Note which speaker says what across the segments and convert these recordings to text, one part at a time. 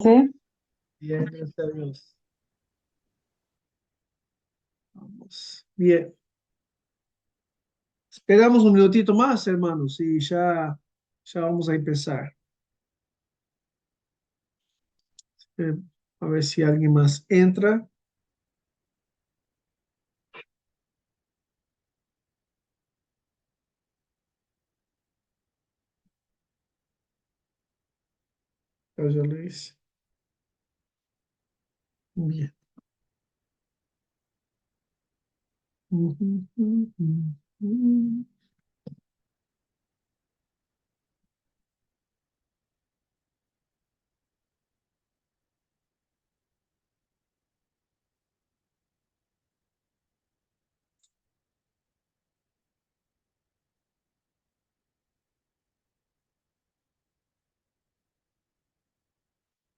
Speaker 1: José?
Speaker 2: Bien, gracias a Dios. Vamos. Bien. Esperamos un minutito más, hermanos, y ya vamos a empezar. Eh, a ver si alguien más entra. Ya lo hice. Bien.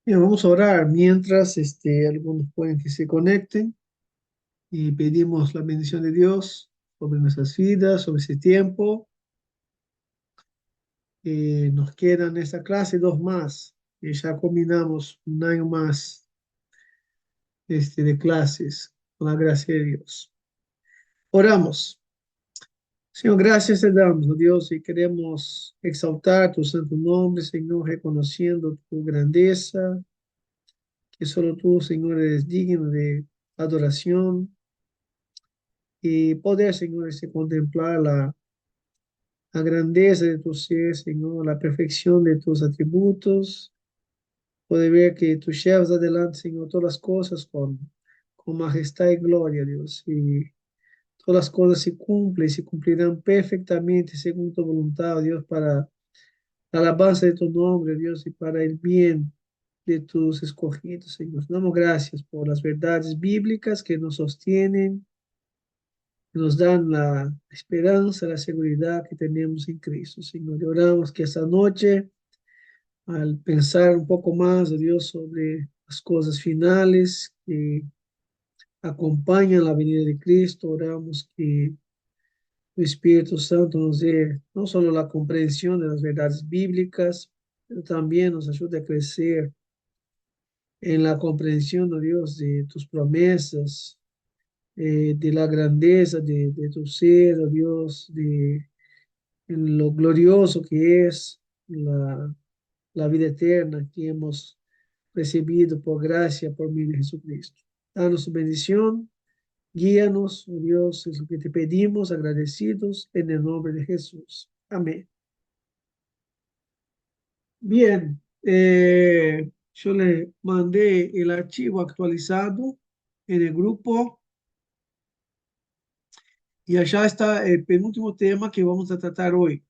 Speaker 2: Bien, vamos a orar mientras algunos pueden que se conecten y pedimos la bendición de Dios sobre nuestras vidas, sobre ese tiempo. Nos quedan esta clase dos más y ya combinamos un año más de clases con la gracia de Dios. Oramos. Señor, gracias te damos, oh Dios, y queremos exaltar tu santo nombre, Señor, reconociendo tu grandeza, que solo tú, Señor, eres digno de adoración y poder, Señor, contemplar la grandeza de tu ser, Señor, la perfección de tus atributos, poder ver que tú llevas adelante, Señor, todas las cosas con majestad y gloria, Dios, y todas las cosas se cumplen y se cumplirán perfectamente según tu voluntad, oh Dios, para la alabanza de tu nombre, Dios, y para el bien de tus escogidos, Señor. Damos gracias por las verdades bíblicas que nos sostienen, que nos dan la esperanza, la seguridad que tenemos en Cristo, Señor. Y oramos que esta noche, al pensar un poco más, oh Dios, sobre las cosas finales que acompañan la venida de Cristo, oramos que el Espíritu Santo nos dé no solo la comprensión de las verdades bíblicas, pero también nos ayude a crecer en la comprensión, oh Dios, de tus promesas, de la grandeza de tu ser, oh Dios, de en lo glorioso que es la vida eterna que hemos recibido por gracia, por medio de Jesucristo. Danos tu bendición, guíanos, oh Dios, es lo que te pedimos, agradecidos en el nombre de Jesús. Amén. Bien, yo le mandé el archivo actualizado en el grupo y allá está el penúltimo tema que vamos a tratar hoy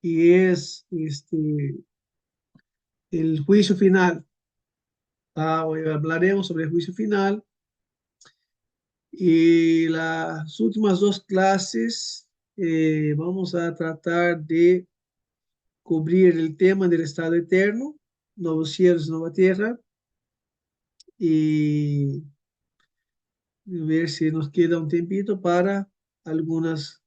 Speaker 2: y es el juicio final. Hoy hablaremos sobre el juicio final y las últimas dos clases vamos a tratar de cubrir el tema del estado eterno, nuevos cielos, nueva tierra y ver si nos queda un tiempito para algunas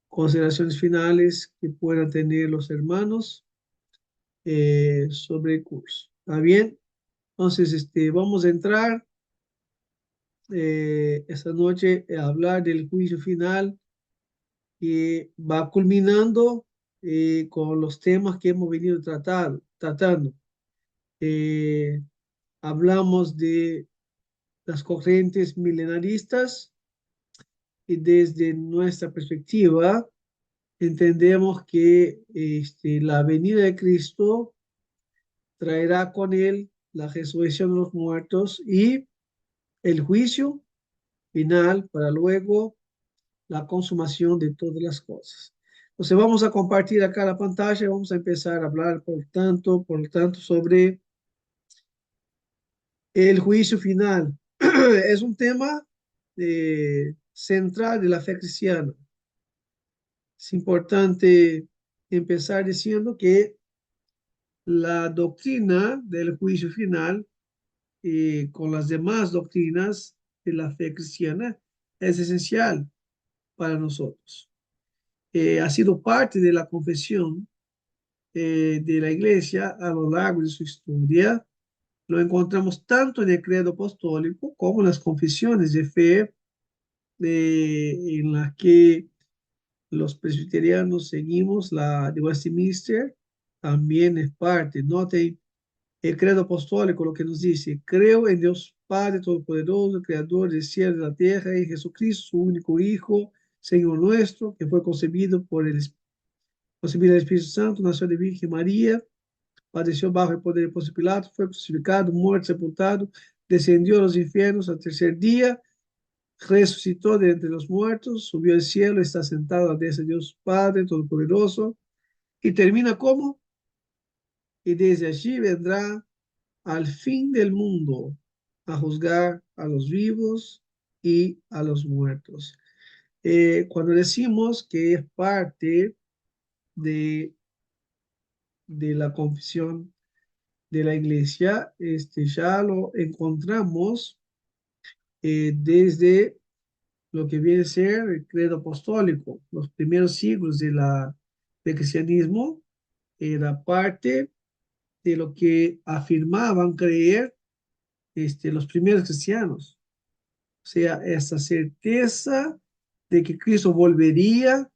Speaker 2: consideraciones finales que puedan tener los hermanos sobre el curso. ¿Está bien? Entonces, vamos a entrar esta noche a hablar del juicio final que va culminando con los temas que hemos venido tratando. Eh, Hablamos de las corrientes milenaristas y desde nuestra perspectiva entendemos que la venida de Cristo traerá con él la resurrección de los muertos y el juicio final para luego la consumación de todas las cosas. Entonces vamos a compartir acá la pantalla y vamos a empezar a hablar, por lo tanto, sobre el juicio final. Es un tema central de la fe cristiana. Es importante empezar diciendo que la doctrina del juicio final, con las demás doctrinas de la fe cristiana, es esencial para nosotros. Ha sido parte de la confesión de la iglesia a lo largo de su historia lo encontramos tanto en el credo apostólico como en las confesiones de fe en las que los presbiterianos seguimos la de Westminster, también es parte. Noten el credo apostólico, lo que nos dice: creo en Dios Padre Todopoderoso, Creador del cielo y de la tierra, y en Jesucristo, su único Hijo, Señor nuestro, que fue concebido del Espíritu Santo, nació de Virgen María, padeció bajo el poder de Poncio Pilato, fue crucificado, muerto, sepultado, descendió a los infiernos al tercer día, resucitó de entre los muertos, subió al cielo, está sentado a la diestra de Dios Padre Todopoderoso, y termina como: y desde allí vendrá al fin del mundo a juzgar a los vivos y a los muertos. Cuando decimos que es parte de, de la confesión de la iglesia, ya lo encontramos desde lo que viene a ser el credo apostólico. Los primeros siglos del cristianismo era parte de lo que afirmaban creer los primeros cristianos. O sea, esa certeza de que Cristo volvería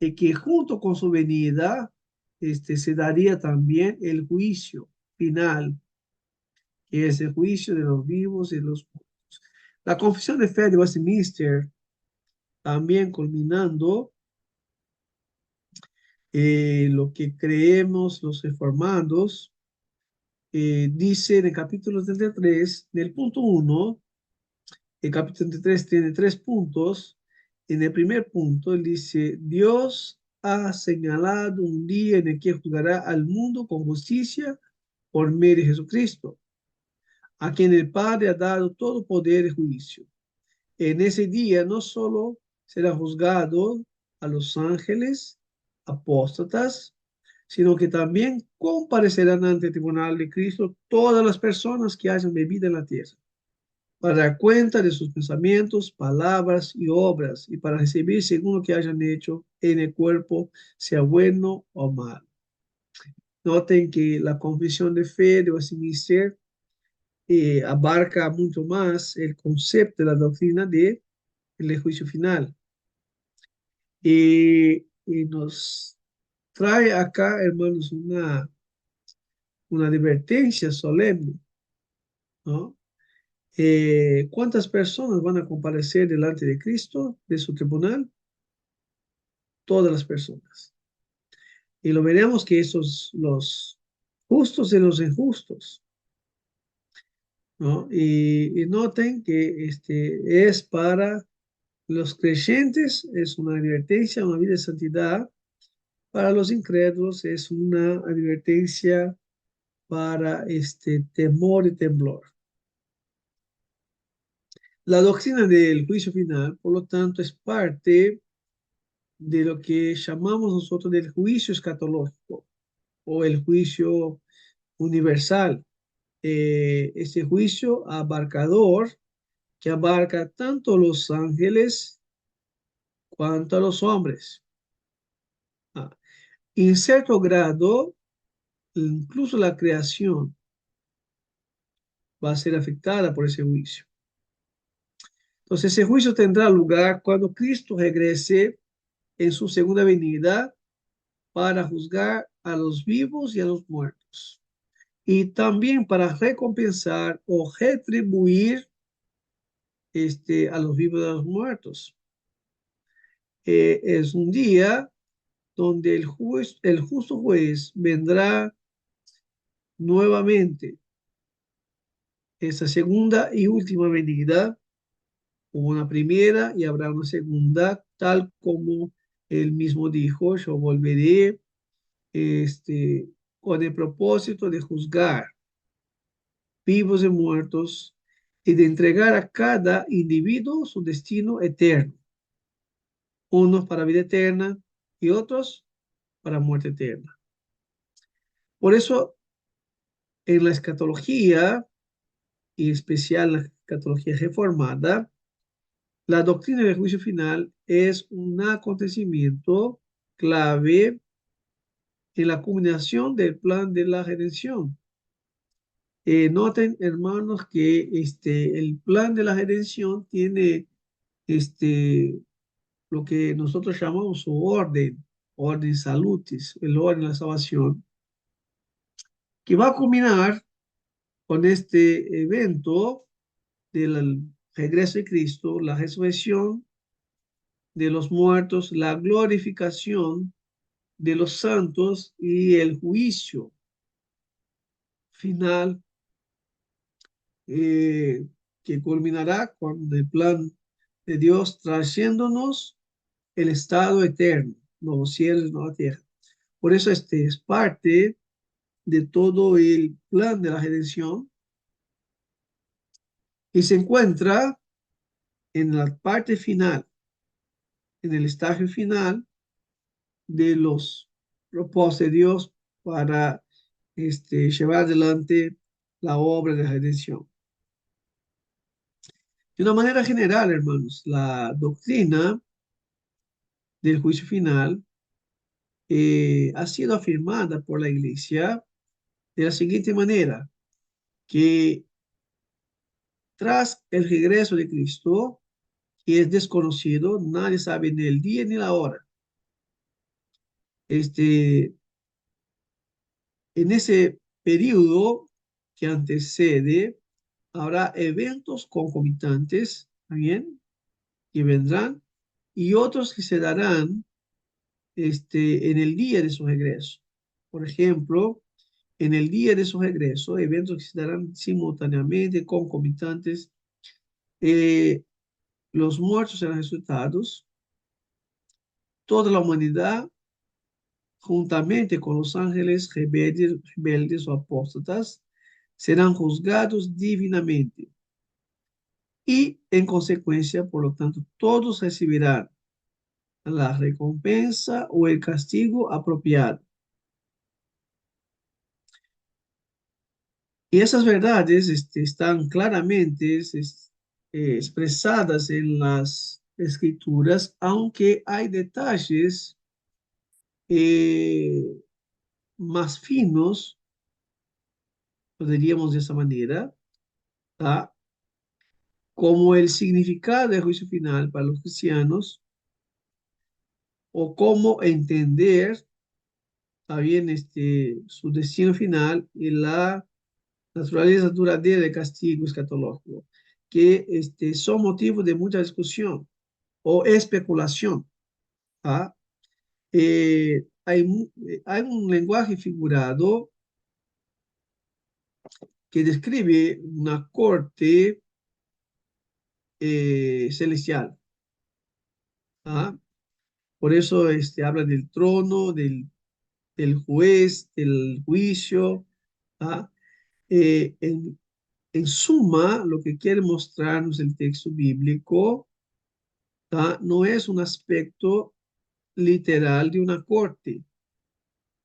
Speaker 2: y que junto con su venida se daría también el juicio final, que es el juicio de los vivos y de los muertos. La confesión de fe de Westminster, también culminando lo que creemos los reformados, dice en el capítulo 33, del punto 1, el capítulo 33 tiene 3 puntos. En el primer punto, él dice: Dios ha señalado un día en el que juzgará al mundo con justicia por medio de Jesucristo, a quien el Padre ha dado todo poder de juicio. En ese día no solo será juzgado a los ángeles apóstatas, sino que también comparecerán ante el tribunal de Cristo todas las personas que hayan vivido en la tierra, para dar cuenta de sus pensamientos, palabras y obras, y para recibir según lo que hayan hecho en el cuerpo, sea bueno o malo. Noten que la confesión de fe de Westminster abarca mucho más el concepto de la doctrina del juicio final. Y nos trae acá, hermanos, una advertencia solemne, ¿no? ¿Cuántas personas van a comparecer delante de Cristo, de su tribunal? Todas las personas. Y lo veremos que esos, los justos y los injustos, ¿no? Y noten que es para los creyentes, es una advertencia, una vida de santidad. Para los incrédulos es una advertencia para temor y temblor. La doctrina del juicio final, por lo tanto, es parte de lo que llamamos nosotros del juicio escatológico o el juicio universal. Este juicio abarcador que abarca tanto los ángeles cuanto a los hombres. Ah, en cierto grado, incluso la creación va a ser afectada por ese juicio. Entonces, ese juicio tendrá lugar cuando Cristo regrese en su segunda venida para juzgar a los vivos y a los muertos, y también para recompensar o retribuir a los vivos y a los muertos. Es un día donde el justo juez vendrá nuevamente. Esa segunda y última venida, hubo una primera y habrá una segunda, tal como él mismo dijo: yo volveré con el propósito de juzgar vivos y muertos y de entregar a cada individuo su destino eterno, unos para vida eterna y otros para muerte eterna. Por eso, en la escatología, y en especial la escatología reformada, la doctrina del juicio final es un acontecimiento clave en la culminación del plan de la redención. Noten, hermanos, que el plan de la redención tiene lo que nosotros llamamos su orden salutis, el orden de la salvación, que va a culminar con este evento del regreso de Cristo, la resurrección de los muertos, la glorificación de los santos y el juicio final eh, que culminará con el plan de Dios trayéndonos el estado eterno, nuevos cielos y nueva tierra. Por eso este es parte de todo el plan de la redención y se encuentra en la parte final, en el estage final de los propósitos de Dios para llevar adelante la obra de la redención. De una manera general, hermanos, la doctrina del juicio final ha sido afirmada por la Iglesia de la siguiente manera, que tras el regreso de Cristo, que es desconocido, nadie sabe ni el día ni la hora. Este, en ese periodo que antecede, habrá eventos concomitantes, ¿bien? Que vendrán y otros que se darán en el día de su regreso. Por ejemplo, en el día de su regreso, eventos que se darán simultáneamente, concomitantes, eh, los muertos serán resucitados, toda la humanidad, juntamente con los ángeles rebeldes o apóstatas, serán juzgados divinamente. Y en consecuencia, por lo tanto, todos recibirán la recompensa o el castigo apropiado. Y esas verdades están claramente expresadas en las escrituras, aunque hay detalles eh, más finos, lo diríamos de esa manera, ¿tá? Como el significado del juicio final para los cristianos, o cómo entender también su destino final y la naturaleza duradera del castigo escatológico, que son motivo de mucha discusión o especulación. ¿Ah? Hay un lenguaje figurado que describe una corte celestial. ¿Ah? Por eso habla del trono, del juez, del juicio. ¿Ah? Eh, en, en suma, lo que quiere mostrarnos el texto bíblico, ¿ah? No es un aspecto literal de una corte,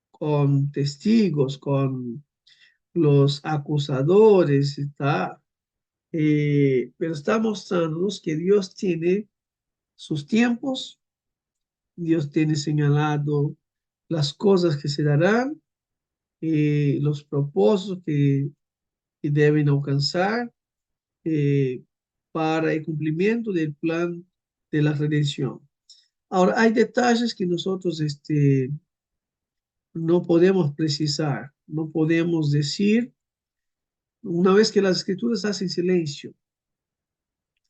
Speaker 2: con testigos, con los acusadores, ¿está? Pero está mostrándonos que Dios tiene sus tiempos, Dios tiene señalado las cosas que se darán, los propósitos que deben alcanzar eh, para el cumplimiento del plan de la redención. Ahora, hay detalles que nosotros no podemos precisar, no podemos decir, una vez que las escrituras hacen silencio.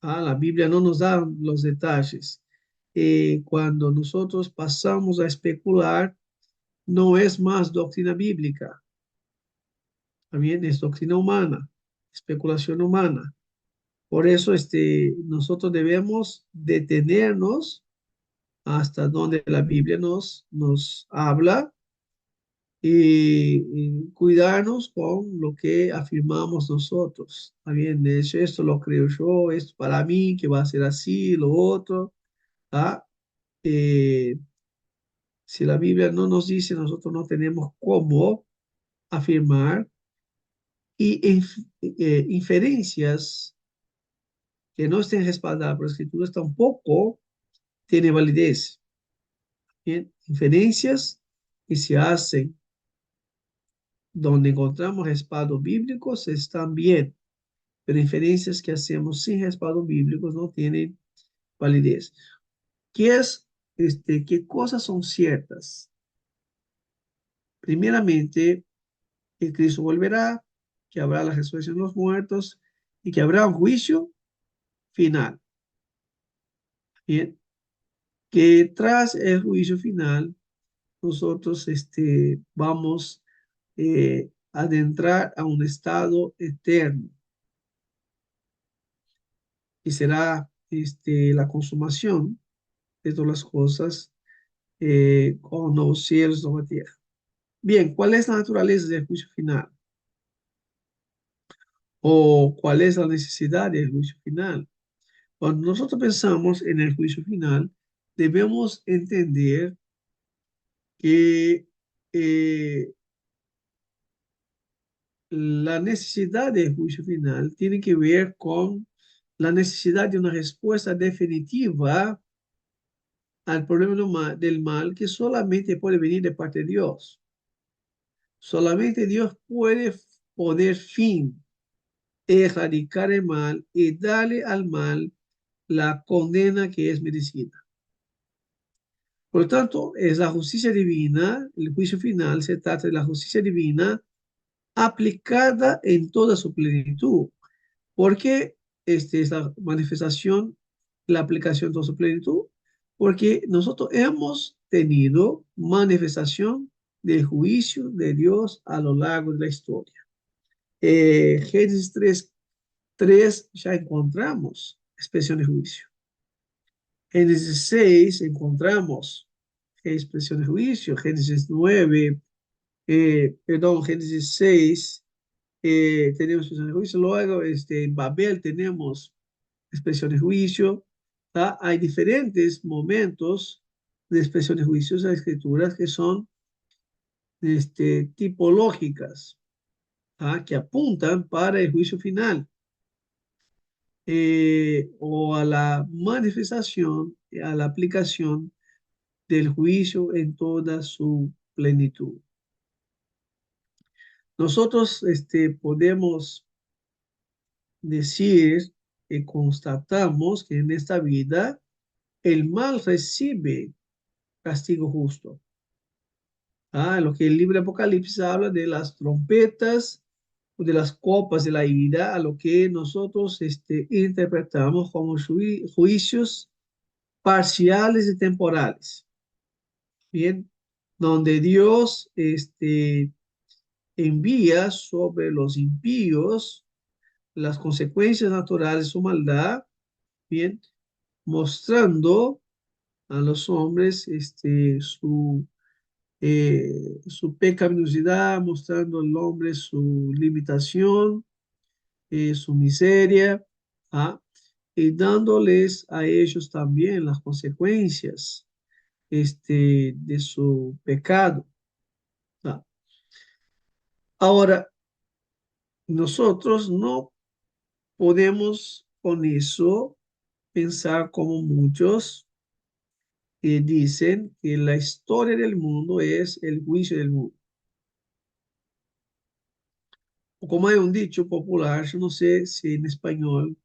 Speaker 2: La Biblia no nos da los detalles. Cuando nosotros pasamos a especular, no es más doctrina bíblica, también es doctrina humana, especulación humana. Por eso nosotros debemos detenernos hasta donde la Biblia nos habla y cuidarnos con lo que afirmamos nosotros. También, de hecho, esto lo creo yo, esto para mí, que va a ser así, lo otro. ¿Ah? Eh, si la Biblia no nos dice, nosotros no tenemos cómo afirmar y inferencias que no estén respaldadas por escrituras tampoco tiene validez. Bien, inferencias que se hacen donde encontramos respaldos bíblicos están bien, pero inferencias que hacemos sin respaldos bíblicos no tienen validez. ¿Qué es, qué cosas son ciertas? Primeramente, que Cristo volverá, que habrá la resurrección de los muertos y que habrá un juicio final. Bien, que tras el juicio final, nosotros vamos a adentrar a un estado eterno y será la consumación de todas las cosas con nuevos cielos, nueva tierra. Bien, ¿cuál es la naturaleza del juicio final? ¿O cuál es la necesidad del juicio final? Cuando nosotros pensamos en el juicio final, debemos entender que eh, la necesidad del juicio final tiene que ver con la necesidad de una respuesta definitiva al problema del mal que solamente puede venir de parte de Dios. Solamente Dios puede poner fin, erradicar el mal y darle al mal la condena que es merecida. Por lo tanto, es la justicia divina, el juicio final se trata de la justicia divina aplicada en toda su plenitud. ¿Por qué es la manifestación, la aplicación en toda su plenitud? Porque nosotros hemos tenido manifestación del juicio de Dios a lo largo de la historia. Génesis 3 ya encontramos expresión de juicio. Génesis 6 encontramos expresión de juicio. Génesis 9, Génesis 6 tenemos expresión de juicio. Luego, en Babel tenemos expresión de juicio. ¿Tá? Hay diferentes momentos de expresión de juicios en las escrituras que son tipológicas, ¿tá? Que apuntan para el juicio final o a la manifestación, a la aplicación del juicio en toda su plenitud. Nosotros podemos decir y constatamos que en esta vida el mal recibe castigo justo. Lo que el libro de Apocalipsis habla de las trompetas o de las copas de la ira, a lo que nosotros interpretamos como juicios parciales y temporales. Bien, donde Dios envía sobre los impíos las consecuencias naturales de su maldad, bien, mostrando a los hombres su pecaminosidad, mostrando al hombre su limitación, su miseria, ¿ah? Y dándoles a ellos también las consecuencias de su pecado. ¿Ah? Ahora, nosotros no podemos con eso pensar como muchos que dicen que la historia del mundo es el juicio del mundo. O como hay un dicho popular, yo no sé si en español,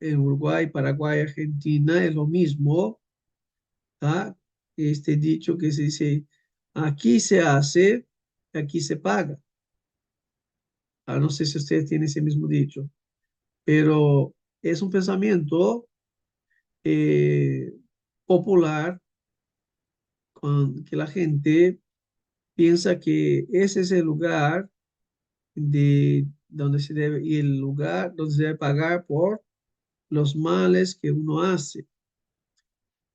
Speaker 2: en Uruguay, Paraguay, Argentina es lo mismo, ¿tá? Este dicho que se dice, aquí se hace, aquí se paga. No sé si ustedes tienen ese mismo dicho, pero es un pensamiento eh, popular con que la gente piensa que ese es el lugar de donde se debe, y el lugar donde se debe pagar por los males que uno hace,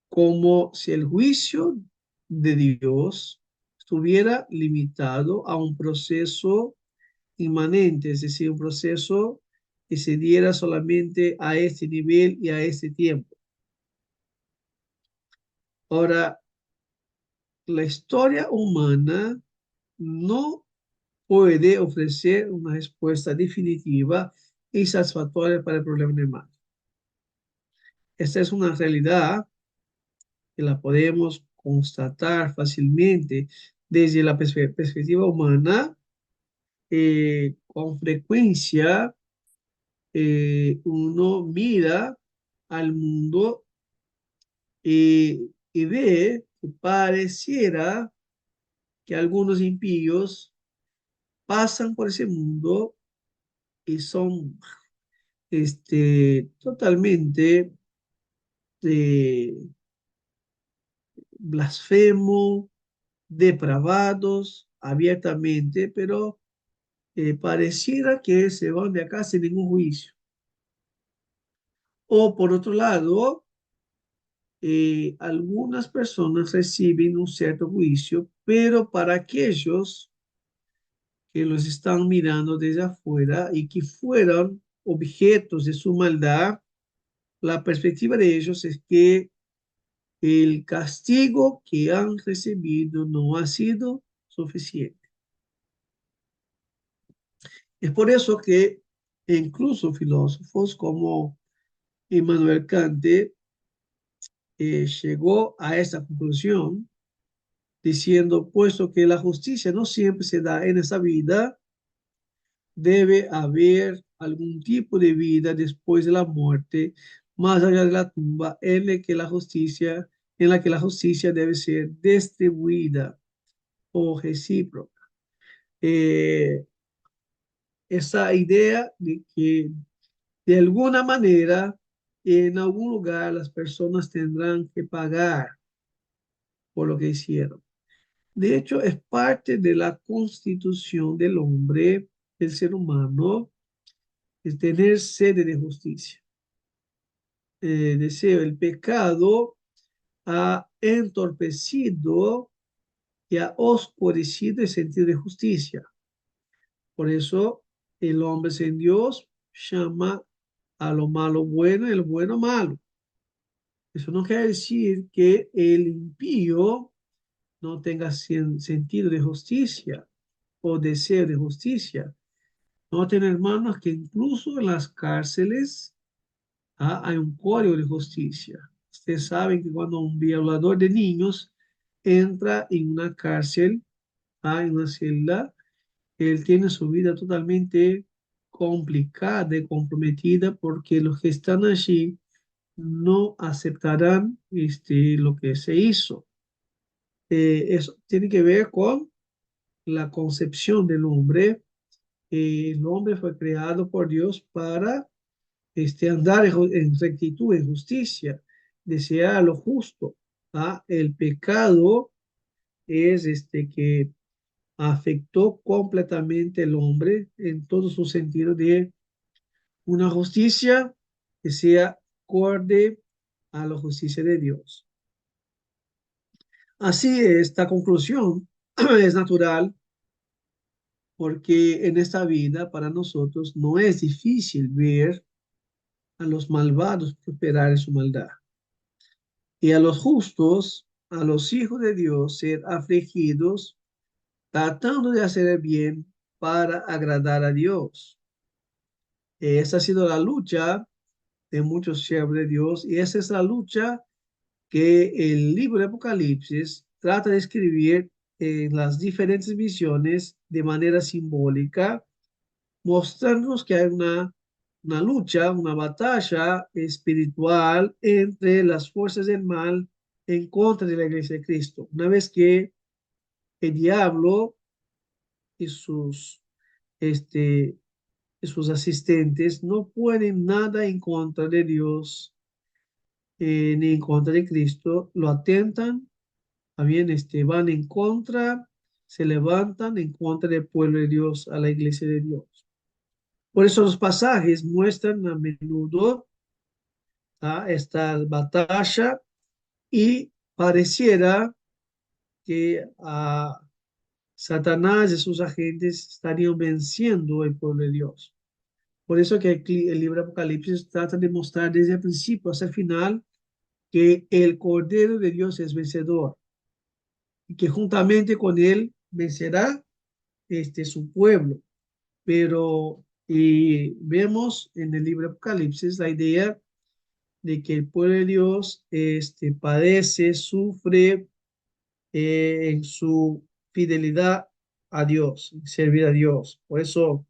Speaker 2: como si el juicio de Dios estuviera limitado a un proceso inmanente, es decir, un proceso que se diera solamente a este nivel y a este tiempo. Ahora, la historia humana no puede ofrecer una respuesta definitiva y satisfactoria para el problema del mal. Esta es una realidad que la podemos constatar fácilmente desde la perspectiva humana, con frecuencia uno mira al mundo y ve que pareciera que algunos impíos pasan por ese mundo y son totalmente eh, blasfemos, depravados abiertamente, pero pareciera que se van de acá sin ningún juicio. O por otro lado, algunas personas reciben un cierto juicio, pero para aquellos que los están mirando desde afuera y que fueron objetos de su maldad, la perspectiva de ellos es que el castigo que han recibido no ha sido suficiente. Es por eso que incluso filósofos como Immanuel Kant llegó a esta conclusión diciendo, puesto que la justicia no siempre se da en esta vida, debe haber algún tipo de vida después de la muerte, más allá de la tumba, en la que la justicia debe ser distribuida o recíproca. Eh, esa idea de que de alguna manera en algún lugar las personas tendrán que pagar por lo que hicieron. De hecho, es parte de la constitución del hombre, del ser humano, es tener sede de justicia. Deseo, el pecado ha entorpecido y ha oscurecido el sentido de justicia. Por eso el hombre sin Dios llama a lo malo bueno y el bueno malo. Eso no quiere decir que el impío no tenga sentido de justicia o deseo de justicia. No tiene hermanos que incluso en las cárceles hay un código de justicia. Ustedes saben que cuando un violador de niños entra en una cárcel, en una celda, él tiene su vida totalmente complicada y comprometida porque los que están allí no aceptarán lo que se hizo. Eso tiene que ver con la concepción del hombre. El hombre fue creado por Dios para andar en rectitud, en justicia, desear lo justo. El pecado es que afectó completamente el hombre en todo su sentido de una justicia que sea acorde a la justicia de Dios. Así, esta conclusión es natural porque en esta vida para nosotros no es difícil ver a los malvados prosperar en su maldad y a los justos, a los hijos de Dios ser afligidos tratando de hacer el bien para agradar a Dios. Esa ha sido la lucha de muchos siervos de Dios y esa es la lucha que el libro de Apocalipsis trata de escribir en las diferentes visiones de manera simbólica, mostrarnos que hay una lucha, una batalla espiritual entre las fuerzas del mal en contra de la iglesia de Cristo. Una vez que el diablo y este, sus asistentes no pueden nada en contra de Dios ni en contra de Cristo, lo atentan, también van en contra, se levantan en contra del pueblo de Dios, a la iglesia de Dios. Por eso los pasajes muestran a menudo esta batalla y pareciera que a Satanás y sus agentes estarían venciendo el pueblo de Dios. Por eso que el libro de Apocalipsis trata de mostrar desde el principio hasta el final que el Cordero de Dios es vencedor y que juntamente con él vencerá su pueblo. Pero vemos en el libro de Apocalipsis la idea de que el pueblo de Dios padece, sufre en su fidelidad a Dios, servir a Dios. Por eso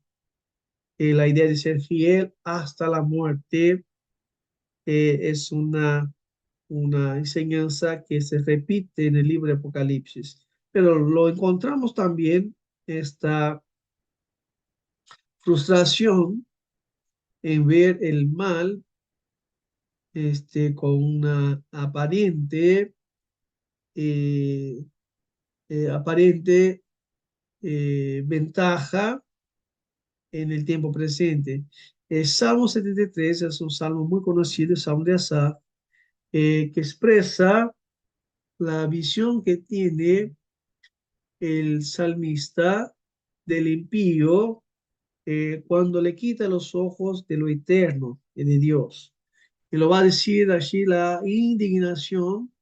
Speaker 2: la idea de ser fiel hasta la muerte es una enseñanza que se repite en el libro de Apocalipsis. Pero lo encontramos también esta frustración en ver el mal con una eh, aparente ventaja en el tiempo presente. El Salmo 73 es un salmo muy conocido, el Salmo de Asaf, que expresa la visión que tiene el salmista del impío cuando le quita los ojos de lo eterno y de Dios. Y lo va a decir allí la indignación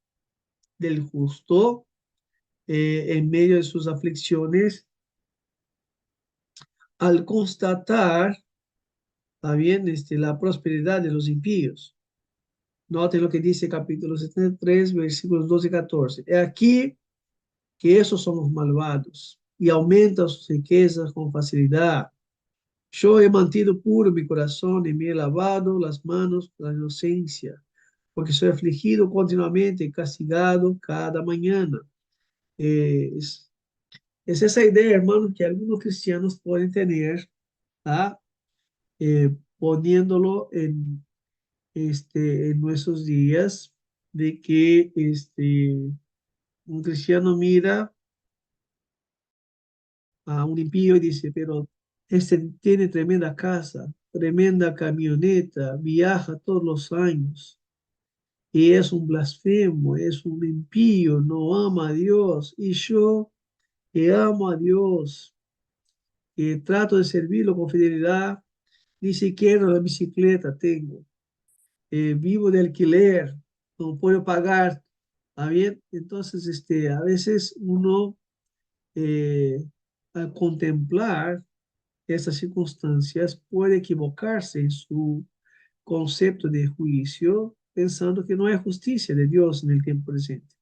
Speaker 2: del justo en medio de sus aflicciones al constatar también la prosperidad de los impíos. Note lo que dice capítulo 73, versículos 12 y 14. He aquí que esos son los malvados y aumentan sus riquezas con facilidad. Yo he mantenido puro mi corazón y me he lavado las manos con la inocencia, porque soy afligido continuamente y castigado cada mañana. Es, es esa idea, hermanos, que algunos cristianos pueden tener, ¿ah? Poniéndolo en nuestros días, de que un cristiano mira a un impío y dice, pero este tiene tremenda casa, tremenda camioneta, viaja todos los años y es un blasfemo, es un impío, no ama a Dios. Y yo que amo a Dios, que trato de servirlo con fidelidad, ni siquiera la bicicleta tengo. Vivo de alquiler, no puedo pagar. ¿Está bien? Entonces, a veces uno, al contemplar estas circunstancias, puede equivocarse en su concepto de juicio, pensando que no hay justicia de Dios en el tiempo presente.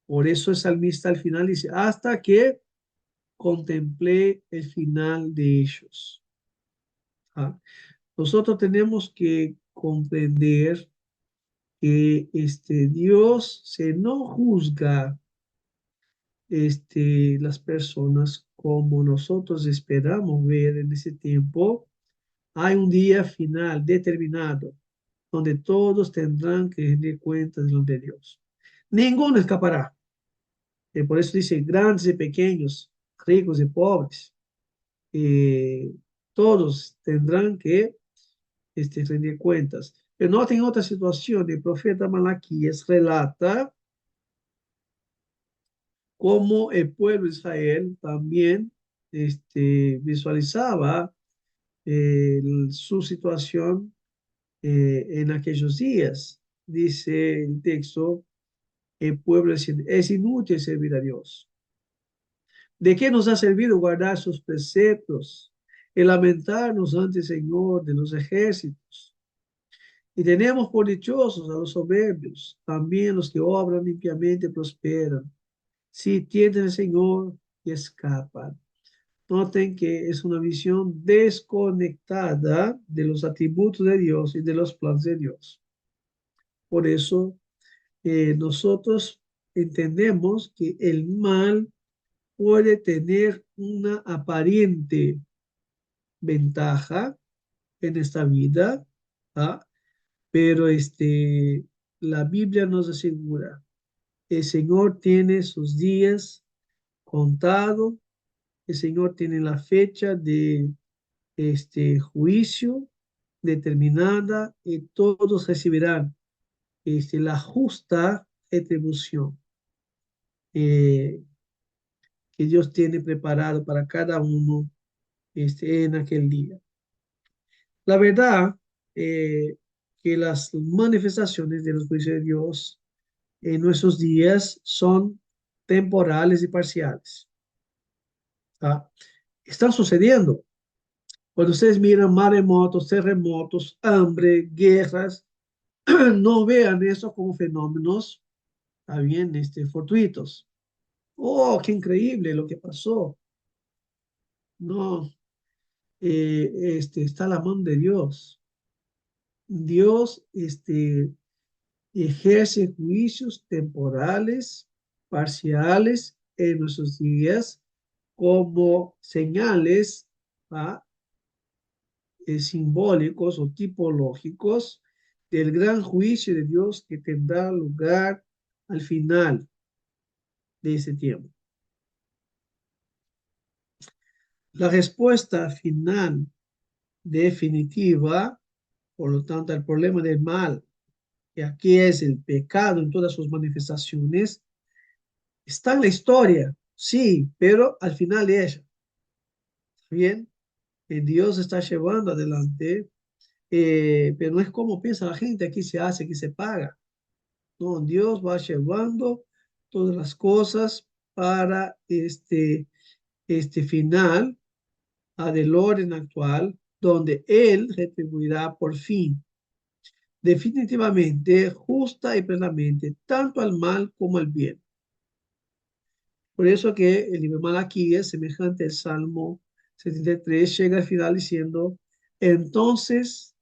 Speaker 2: Por eso el salmista al final dice, hasta que contemplé el final de ellos. ¿Ah? Nosotros tenemos que comprender que Dios se no juzga las personas como nosotros esperamos ver en ese tiempo. Hay un día final determinado donde todos tendrán que rendir cuentas delante de Dios. Ninguno escapará. Por eso dice grandes y pequeños, ricos y pobres. eh, Todos tendrán que rendir cuentas. Pero noten otra situación, el profeta Malaquías relata cómo el pueblo de Israel también visualizaba su situación en aquellos días. Dice el texto, el pueblo es inútil servir a Dios. ¿De qué nos ha servido guardar sus preceptos y lamentarnos ante el Señor de los ejércitos? Y tenemos por dichosos a los soberbios, también los que obran limpiamente prosperan. Si tienen el Señor y escapan. Noten que es una visión desconectada de los atributos de Dios y de los planes de Dios. Por eso nosotros entendemos que el mal puede tener una aparente ventaja en esta vida, ¿ah? Pero la Biblia nos asegura, el Señor tiene sus días contados, el Señor tiene la fecha de juicio determinada y todos recibirán la justa retribución eh, que Dios tiene preparado para cada uno en aquel día. La verdad que las manifestaciones de los juicios de Dios en nuestros días son temporales y parciales. ¿Ah? Están sucediendo. Cuando ustedes miran maremotos, terremotos, hambre, guerras, no vean eso como fenómenos, ¿está bien? Fortuitos. Oh, qué increíble lo que pasó. No, está la mano de Dios. Dios, ejerce juicios temporales, parciales en nuestros días como señales, ¿va? Simbólicos o tipológicos del gran juicio de Dios que tendrá lugar al final de ese tiempo. La respuesta final definitiva, por lo tanto, al problema del mal, que aquí es el pecado en todas sus manifestaciones, está en la historia, sí, pero al final de ella, ¿bien? Dios está llevando adelante, pero no es como piensa la gente, aquí se hace, aquí se paga. No, Dios va llevando todas las cosas para este final del orden actual, donde Él retribuirá por fin, definitivamente, justa y plenamente, tanto al mal como al bien. Por eso que el libro de Malaquías, semejante al Salmo 73, llega al final diciendo, entonces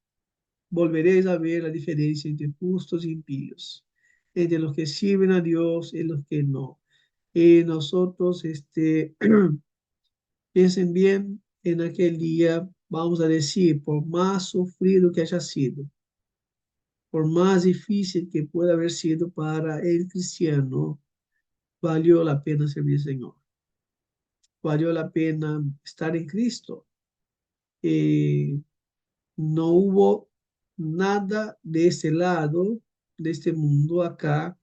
Speaker 2: volveréis a ver la diferencia entre justos y impíos, entre los que sirven a Dios y los que no. Y nosotros, piensen bien, en aquel día vamos a decir, por más sufrido que haya sido, por más difícil que pueda haber sido para el cristiano, valió la pena servir al Señor, valió la pena estar en Cristo. Eh, no hubo nada de este lado, de este mundo acá,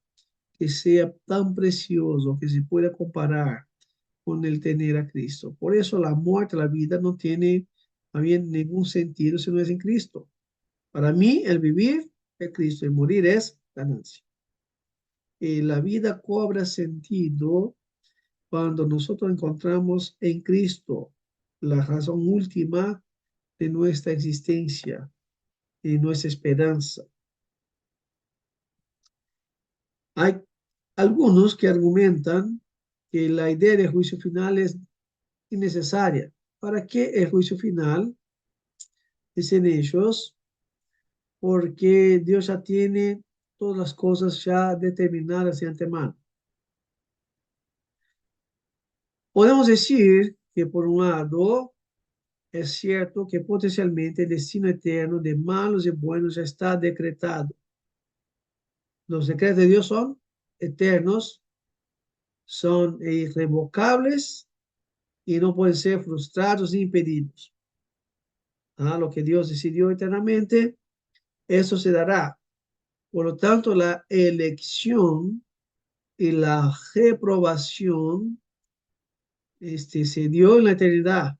Speaker 2: que sea tan precioso, que se pueda comparar con el tener a Cristo. Por eso la muerte, la vida no tiene también ningún sentido si no es en Cristo. Para mí, el vivir es Cristo, el morir es ganancia. La vida cobra sentido cuando nosotros encontramos en Cristo la razón última de nuestra existencia y nuestra esperanza. Hay algunos que argumentan que la idea de juicio final es innecesaria. ¿Para qué el juicio final? Dicen ellos, porque Dios ya tiene todas las cosas ya determinadas de antemano. Podemos decir que por un lado es cierto que potencialmente el destino eterno de malos y buenos ya está decretado. Los decretos de Dios son eternos, son irrevocables y no pueden ser frustrados ni impedidos. Lo que Dios decidió eternamente, eso se dará. Por lo tanto, la elección y la reprobación se dio en la eternidad,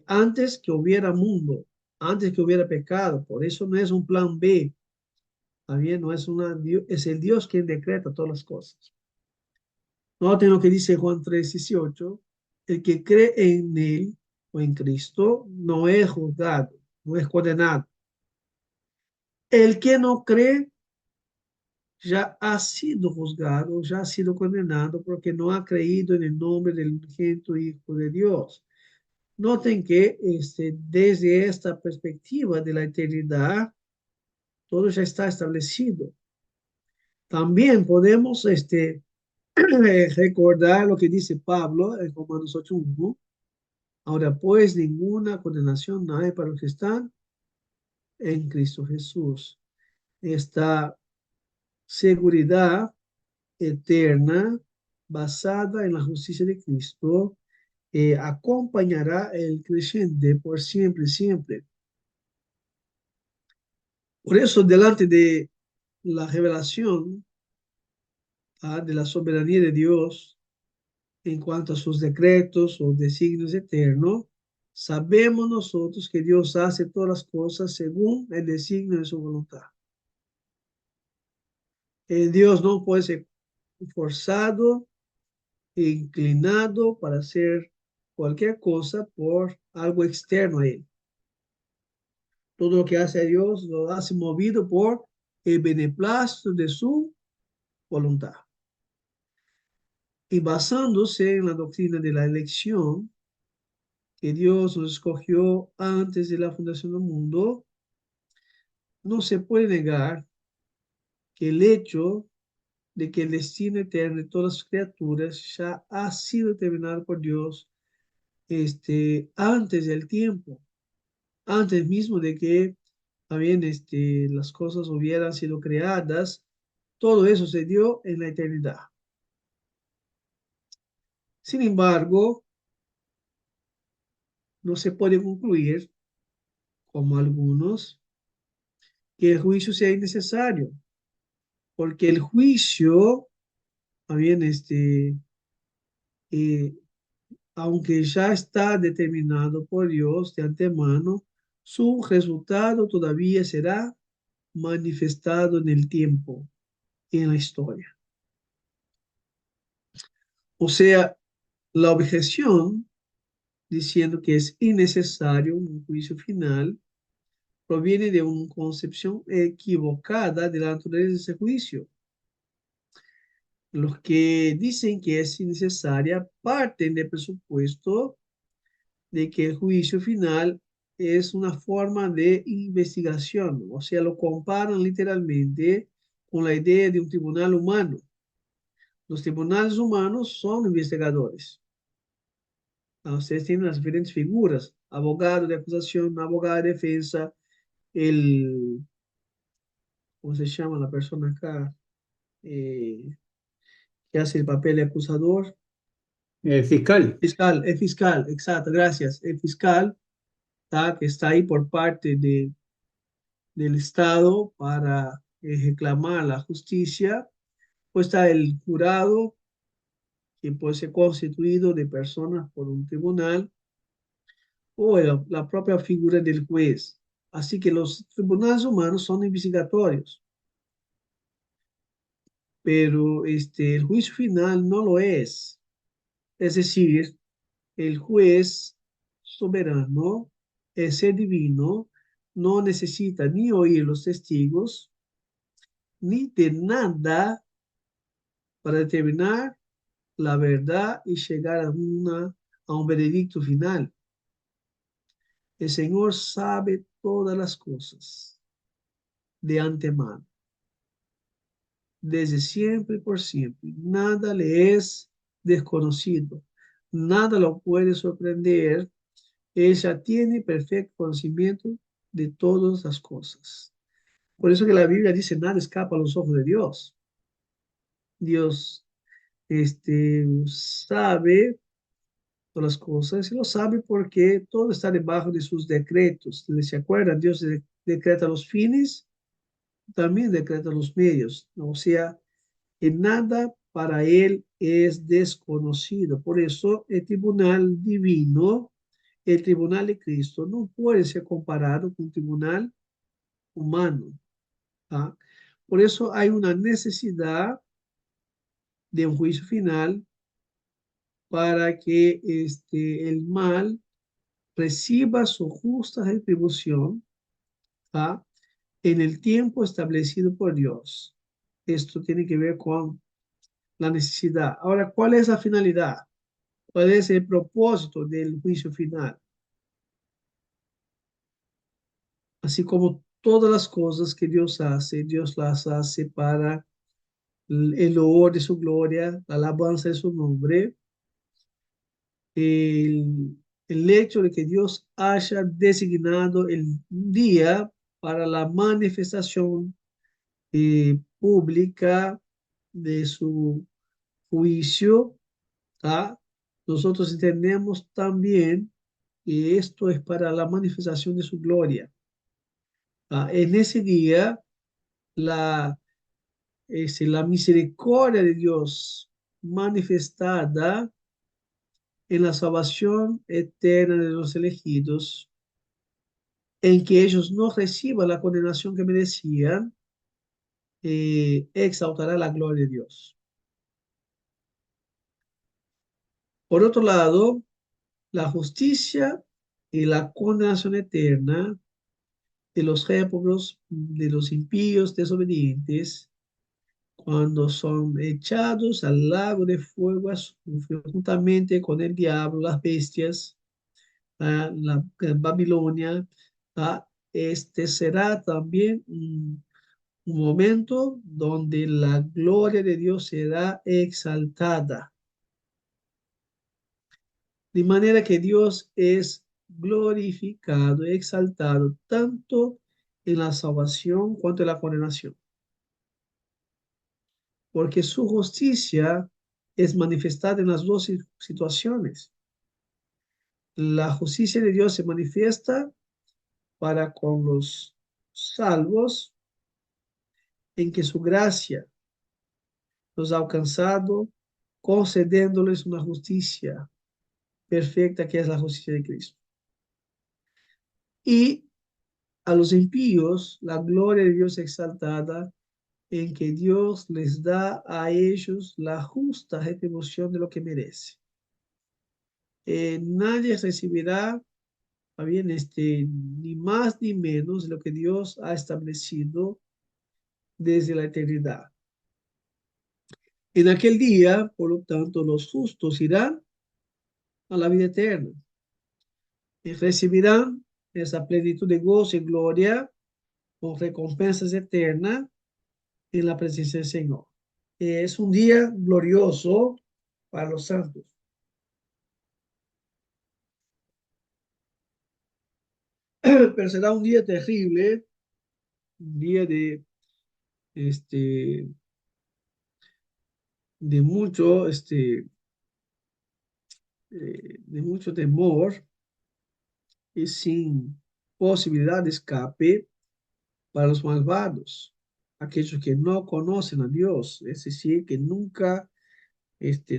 Speaker 2: antes que hubiera mundo, antes que hubiera pecado. Por eso no es un plan B, también no es es el Dios quien decreta todas las cosas. Noten lo que dice Juan 3:18, el que cree en él o en Cristo no es juzgado, no es condenado. El que no cree ya ha sido juzgado, ya ha sido condenado porque no ha creído en el nombre del unigénito Hijo de Dios. Noten que desde esta perspectiva de la eternidad, todo ya está establecido. También podemos recordar lo que dice Pablo en Romanos 8:1. Ahora pues ninguna condenación hay para los que están en Cristo Jesús. Esta seguridad eterna basada en la justicia de Cristo acompañará el creyente por siempre, siempre. Por eso, delante de la revelación de la soberanía de Dios en cuanto a sus decretos o designios eternos, sabemos nosotros que Dios hace todas las cosas según el designio de su voluntad. Dios no puede ser forzado e inclinado para hacer cualquier cosa por algo externo a él. Todo lo que hace a Dios lo hace movido por el beneplácito de su voluntad. Y basándose en la doctrina de la elección, que Dios nos escogió antes de la fundación del mundo, no se puede negar que el hecho de que el destino eterno de todas las criaturas ya ha sido determinado por Dios antes del tiempo, antes mismo de que también las cosas hubieran sido creadas, todo eso se dio en la eternidad. Sin embargo, no se puede concluir, como algunos, que el juicio sea innecesario, porque el juicio, también eh, aunque ya está determinado por Dios de antemano, su resultado todavía será manifestado en el tiempo, en la historia. O sea, la objeción diciendo que es innecesario un juicio final proviene de una concepción equivocada de la naturaleza de ese juicio. Los que dicen que es innecesaria parten del presupuesto de que el juicio final es una forma de investigación, o sea, lo comparan literalmente con la idea de un tribunal humano. Los tribunales humanos son investigadores. Ustedes tienen las diferentes figuras, abogado de acusación, abogado de defensa, el, ¿cómo se llama la persona acá? Eh, que hace el papel de acusador.
Speaker 1: Fiscal.
Speaker 2: Fiscal, el fiscal, exacto, gracias. El fiscal, que está ahí por parte del Estado para reclamar la justicia, pues está el jurado, que puede ser constituido de personas por un tribunal, o la propia figura del juez. Así que los tribunales humanos son investigatorios, pero el juicio final no lo es. Es decir, el juez soberano, el ser divino, no necesita ni oír los testigos, ni de nada para determinar la verdad y llegar a un veredicto final. El Señor sabe todas las cosas de antemano, desde siempre y por siempre. Nada le es desconocido, nada lo puede sorprender. Ella tiene perfecto conocimiento de todas las cosas. Por eso que la Biblia dice, nada escapa a los ojos de Dios. Dios sabe todas las cosas y lo sabe porque todo está debajo de sus decretos. ¿Se acuerdan? Dios decreta los fines, también decreta los medios, ¿no? O sea, que nada para él es desconocido. Por eso el tribunal divino, el tribunal de Cristo, no puede ser comparado con un tribunal humano. ¿Ah? Por eso hay una necesidad de un juicio final para que el mal reciba su justa retribución, ¿ah? En el tiempo establecido por Dios. Esto tiene que ver con la necesidad. Ahora, ¿cuál es la finalidad? ¿Cuál es el propósito del juicio final? Así como todas las cosas que Dios las hace para el loor de su gloria, la alabanza de su nombre. El hecho de que Dios haya designado el día para la manifestación pública de su juicio, ¿tá? Nosotros entendemos también que esto es para la manifestación de su gloria. ¿Tá? En ese día, la, la misericordia de Dios manifestada en la salvación eterna de los elegidos, en que ellos no reciban la condenación que merecían, exaltará la gloria de Dios. Por otro lado, la justicia y la condenación eterna de los réprobos, de los impíos desobedientes, cuando son echados al lago de fuego juntamente con el diablo, las bestias, la Babilonia. Este será también un momento donde la gloria de Dios será exaltada. De manera que Dios es glorificado, exaltado, tanto en la salvación cuanto en la condenación. Porque su justicia es manifestada en las dos situaciones. La justicia de Dios se manifiesta para con los salvos, en que su gracia los ha alcanzado, concediéndoles una justicia perfecta, que es la justicia de Cristo. Y a los impíos, la gloria de Dios exaltada, en que Dios les da a ellos la justa retribución de lo que merece. Nadie recibirá, bien, ni más ni menos de lo que Dios ha establecido desde la eternidad. En aquel día, por lo tanto, los justos irán a la vida eterna y recibirán esa plenitud de gozo y gloria con recompensas eternas en la presencia del Señor. Es un día glorioso para los santos. Pero será un día terrible, un día este, de mucho, de mucho temor y sin posibilidad de escape para los malvados, aquellos que no conocen a Dios, es decir, que nunca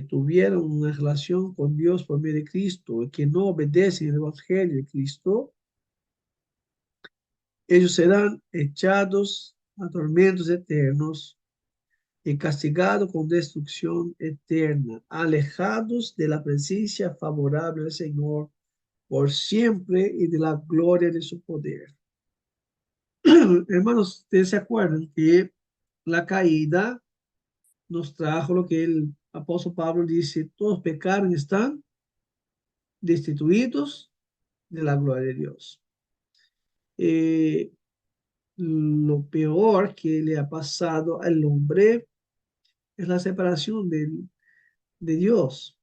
Speaker 2: tuvieron una relación con Dios por medio de Cristo y que no obedecen el Evangelio de Cristo. Ellos serán echados a tormentos eternos y castigados con destrucción eterna, alejados de la presencia favorable del Señor por siempre y de la gloria de su poder. Hermanos, ustedes se acuerdan que la caída nos trajo lo que el apóstol Pablo dice: todos pecaron y están destituidos de la gloria de Dios. Eh, lo peor que le ha pasado al hombre es la separación de Dios,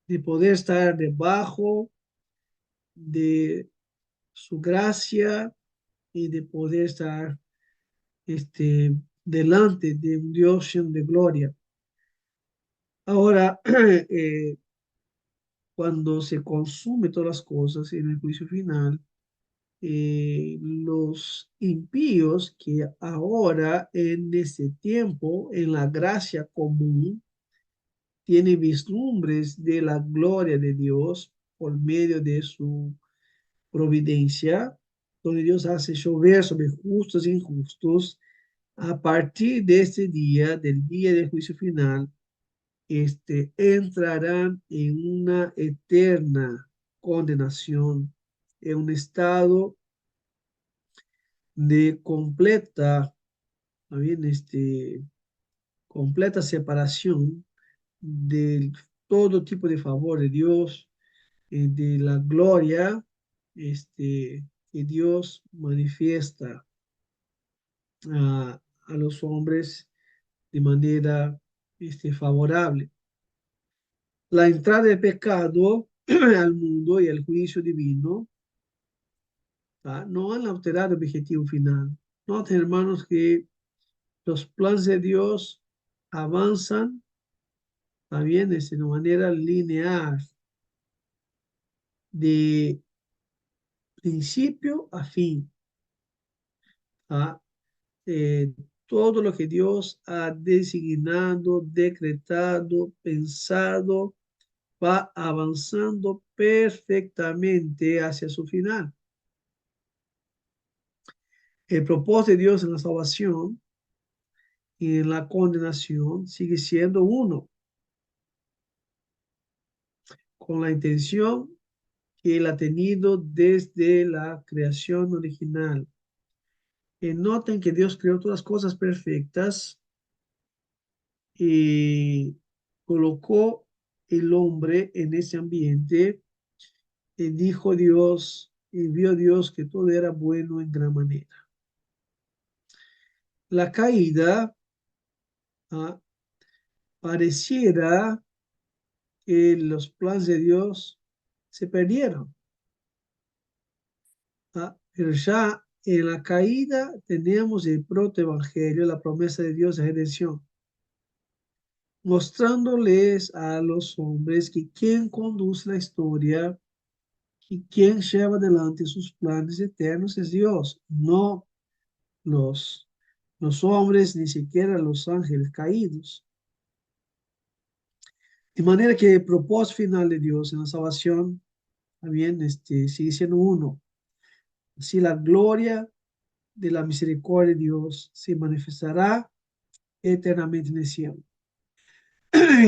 Speaker 2: de poder estar debajo de su gracia y de poder estar delante de un Dios lleno de gloria. Ahora, cuando se consume todas las cosas en el juicio final, los impíos que ahora en este tiempo, en la gracia común, tienen vislumbres de la gloria de Dios por medio de su providencia, donde Dios hace llover sobre justos e injustos. A partir de este día, del día del juicio final, entrarán en una eterna condenación, en un estado de bien, completa separación de todo tipo de favor de Dios, de la gloria que Dios manifiesta a los hombres de manera favorable. La entrada del pecado al mundo y el juicio divino no han alterado el objetivo final. Noten, hermanos, que los planes de Dios avanzan también de una manera lineal, de principio a fin. ¿Ah? Eh, todo lo que Dios ha designado, decretado, pensado, va avanzando perfectamente hacia su final. El propósito de Dios en la salvación y en la condenación sigue siendo uno, con la intención que Él ha tenido desde la creación original. Noten que Dios creó todas las cosas perfectas y colocó el hombre en ese ambiente y dijo Dios, y vio Dios que todo era bueno en gran manera. La caída ah, pareciera que los planes de Dios se perdieron. Pero ya en la caída tenemos el protoevangelio, la promesa de Dios de redención, mostrándoles a los hombres que quien conduce la historia y quien lleva adelante sus planes eternos es Dios, no los, los hombres, ni siquiera los ángeles caídos. De manera que el propósito final de Dios en la salvación también sigue siendo uno. Así la gloria de la misericordia de Dios se manifestará eternamente en el cielo.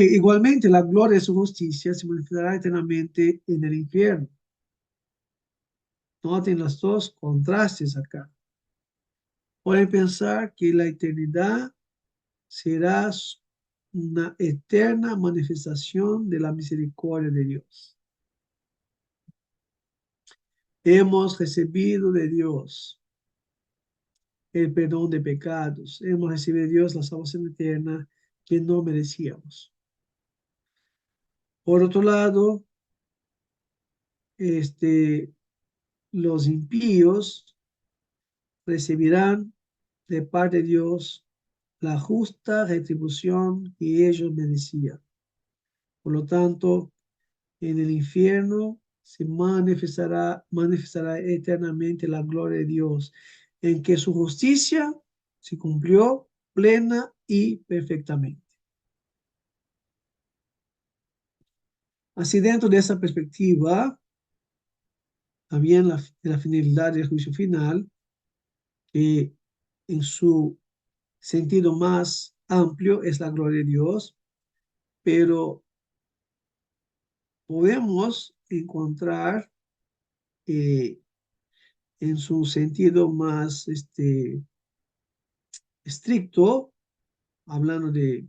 Speaker 2: Igualmente, la gloria de su justicia se manifestará eternamente en el infierno. Noten los dos contrastes acá. Pueden pensar que la eternidad será una eterna manifestación de la misericordia de Dios. Hemos recibido de Dios el perdón de pecados. Hemos recibido de Dios la salvación eterna que no merecíamos. Por otro lado, los impíos recibirán de parte de Dios la justa retribución que ellos merecían. Por lo tanto, en el infierno se manifestará eternamente la gloria de Dios, en que su justicia se cumplió plena y perfectamente. Así, dentro de esa perspectiva, también la finalidad del juicio final, que en su sentido más amplio es la gloria de Dios, pero podemos encontrar eh, en su sentido más estricto, hablando de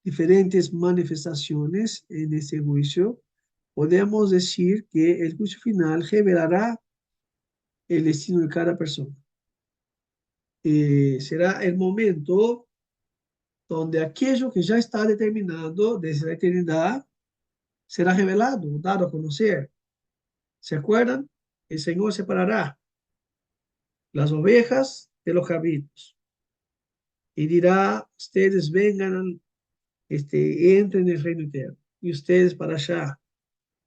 Speaker 2: diferentes manifestaciones en ese juicio, podemos decir que el juicio final revelará el destino de cada persona. Será el momento donde aquello que ya está determinado desde la eternidad será revelado, dado a conocer. ¿Se acuerdan? El Señor separará las ovejas de los cabritos y dirá, ustedes vengan, entren en el reino eterno y ustedes para allá,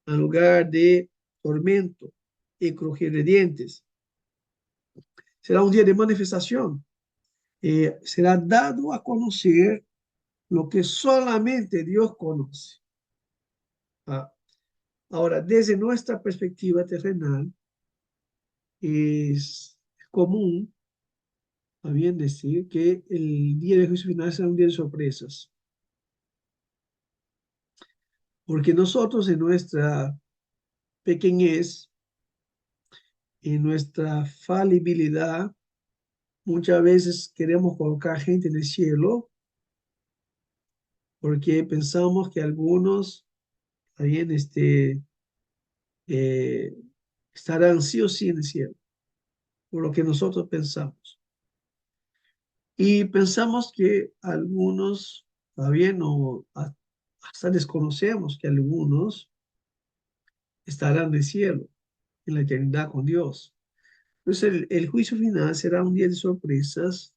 Speaker 2: al lugar de tormento y crujir de dientes. Será un día de manifestación. Será dado a conocer lo que solamente Dios conoce. Ah, ahora, desde nuestra perspectiva terrenal, es común también decir que el día de juicio final será un día de sorpresas, porque nosotros en nuestra pequeñez, en nuestra falibilidad, muchas veces queremos colocar gente en el cielo porque pensamos que algunos también eh, estarán sí o sí en el cielo, por lo que nosotros pensamos. Y pensamos que algunos, también, o hasta desconocemos que algunos estarán en el cielo, en la eternidad con Dios. Entonces el juicio final será un día de sorpresas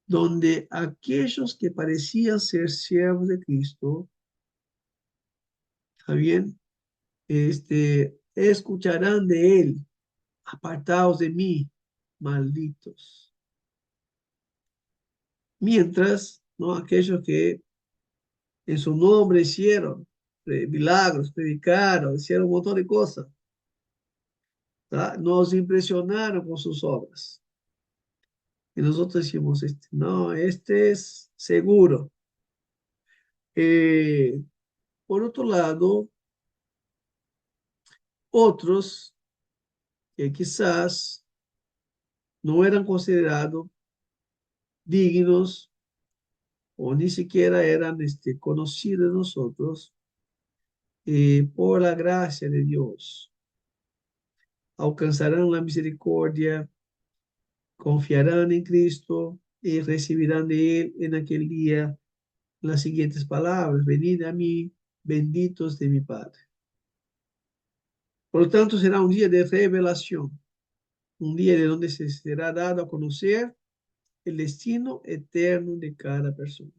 Speaker 2: donde aquellos que parecían ser siervos de Cristo, también escucharán de él, apartados de mí, malditos. Mientras, ¿no? Aquellos que en su nombre hicieron milagros, predicaron, hicieron un montón de cosas, ¿tá? Nos impresionaron con sus obras. Y nosotros decimos, no, este es seguro. Eh, por otro lado, otros que quizás no eran considerados dignos o ni siquiera eran conocidos de nosotros, por la gracia de Dios, alcanzarán la misericordia, confiarán en Cristo y recibirán de Él en aquel día las siguientes palabras: venid a mí, benditos de mi Padre. Por lo tanto, será un día de revelación, un día de donde se será dado a conocer el destino eterno de cada persona.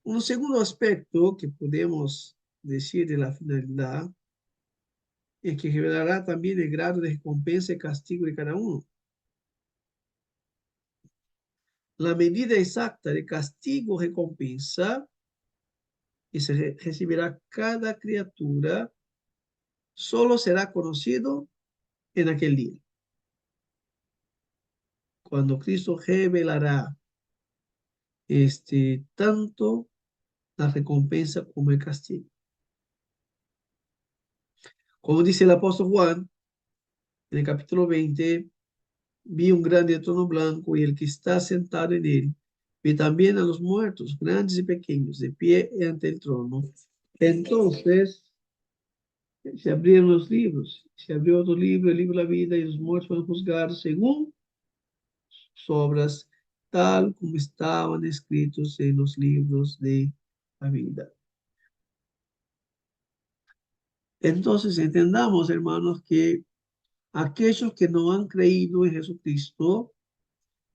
Speaker 2: Un segundo aspecto que podemos decir de la finalidad es que revelará también el grado de recompensa y castigo de cada uno. La medida exacta de castigo-recompensa que se recibirá cada criatura solo será conocido en aquel día, cuando Cristo revelará tanto la recompensa como el castigo. Como dice el apóstol Juan en el capítulo 20, vi un grande trono blanco y el que está sentado en él. Vi también a los muertos, grandes y pequeños, de pie ante el trono. Entonces se abrieron los libros. Se abrió otro libro, el libro de la vida, y los muertos fueron juzgados según sus obras, tal como estaban escritos en los libros de la vida. Entonces entendamos, hermanos, que aquellos que no han creído en Jesucristo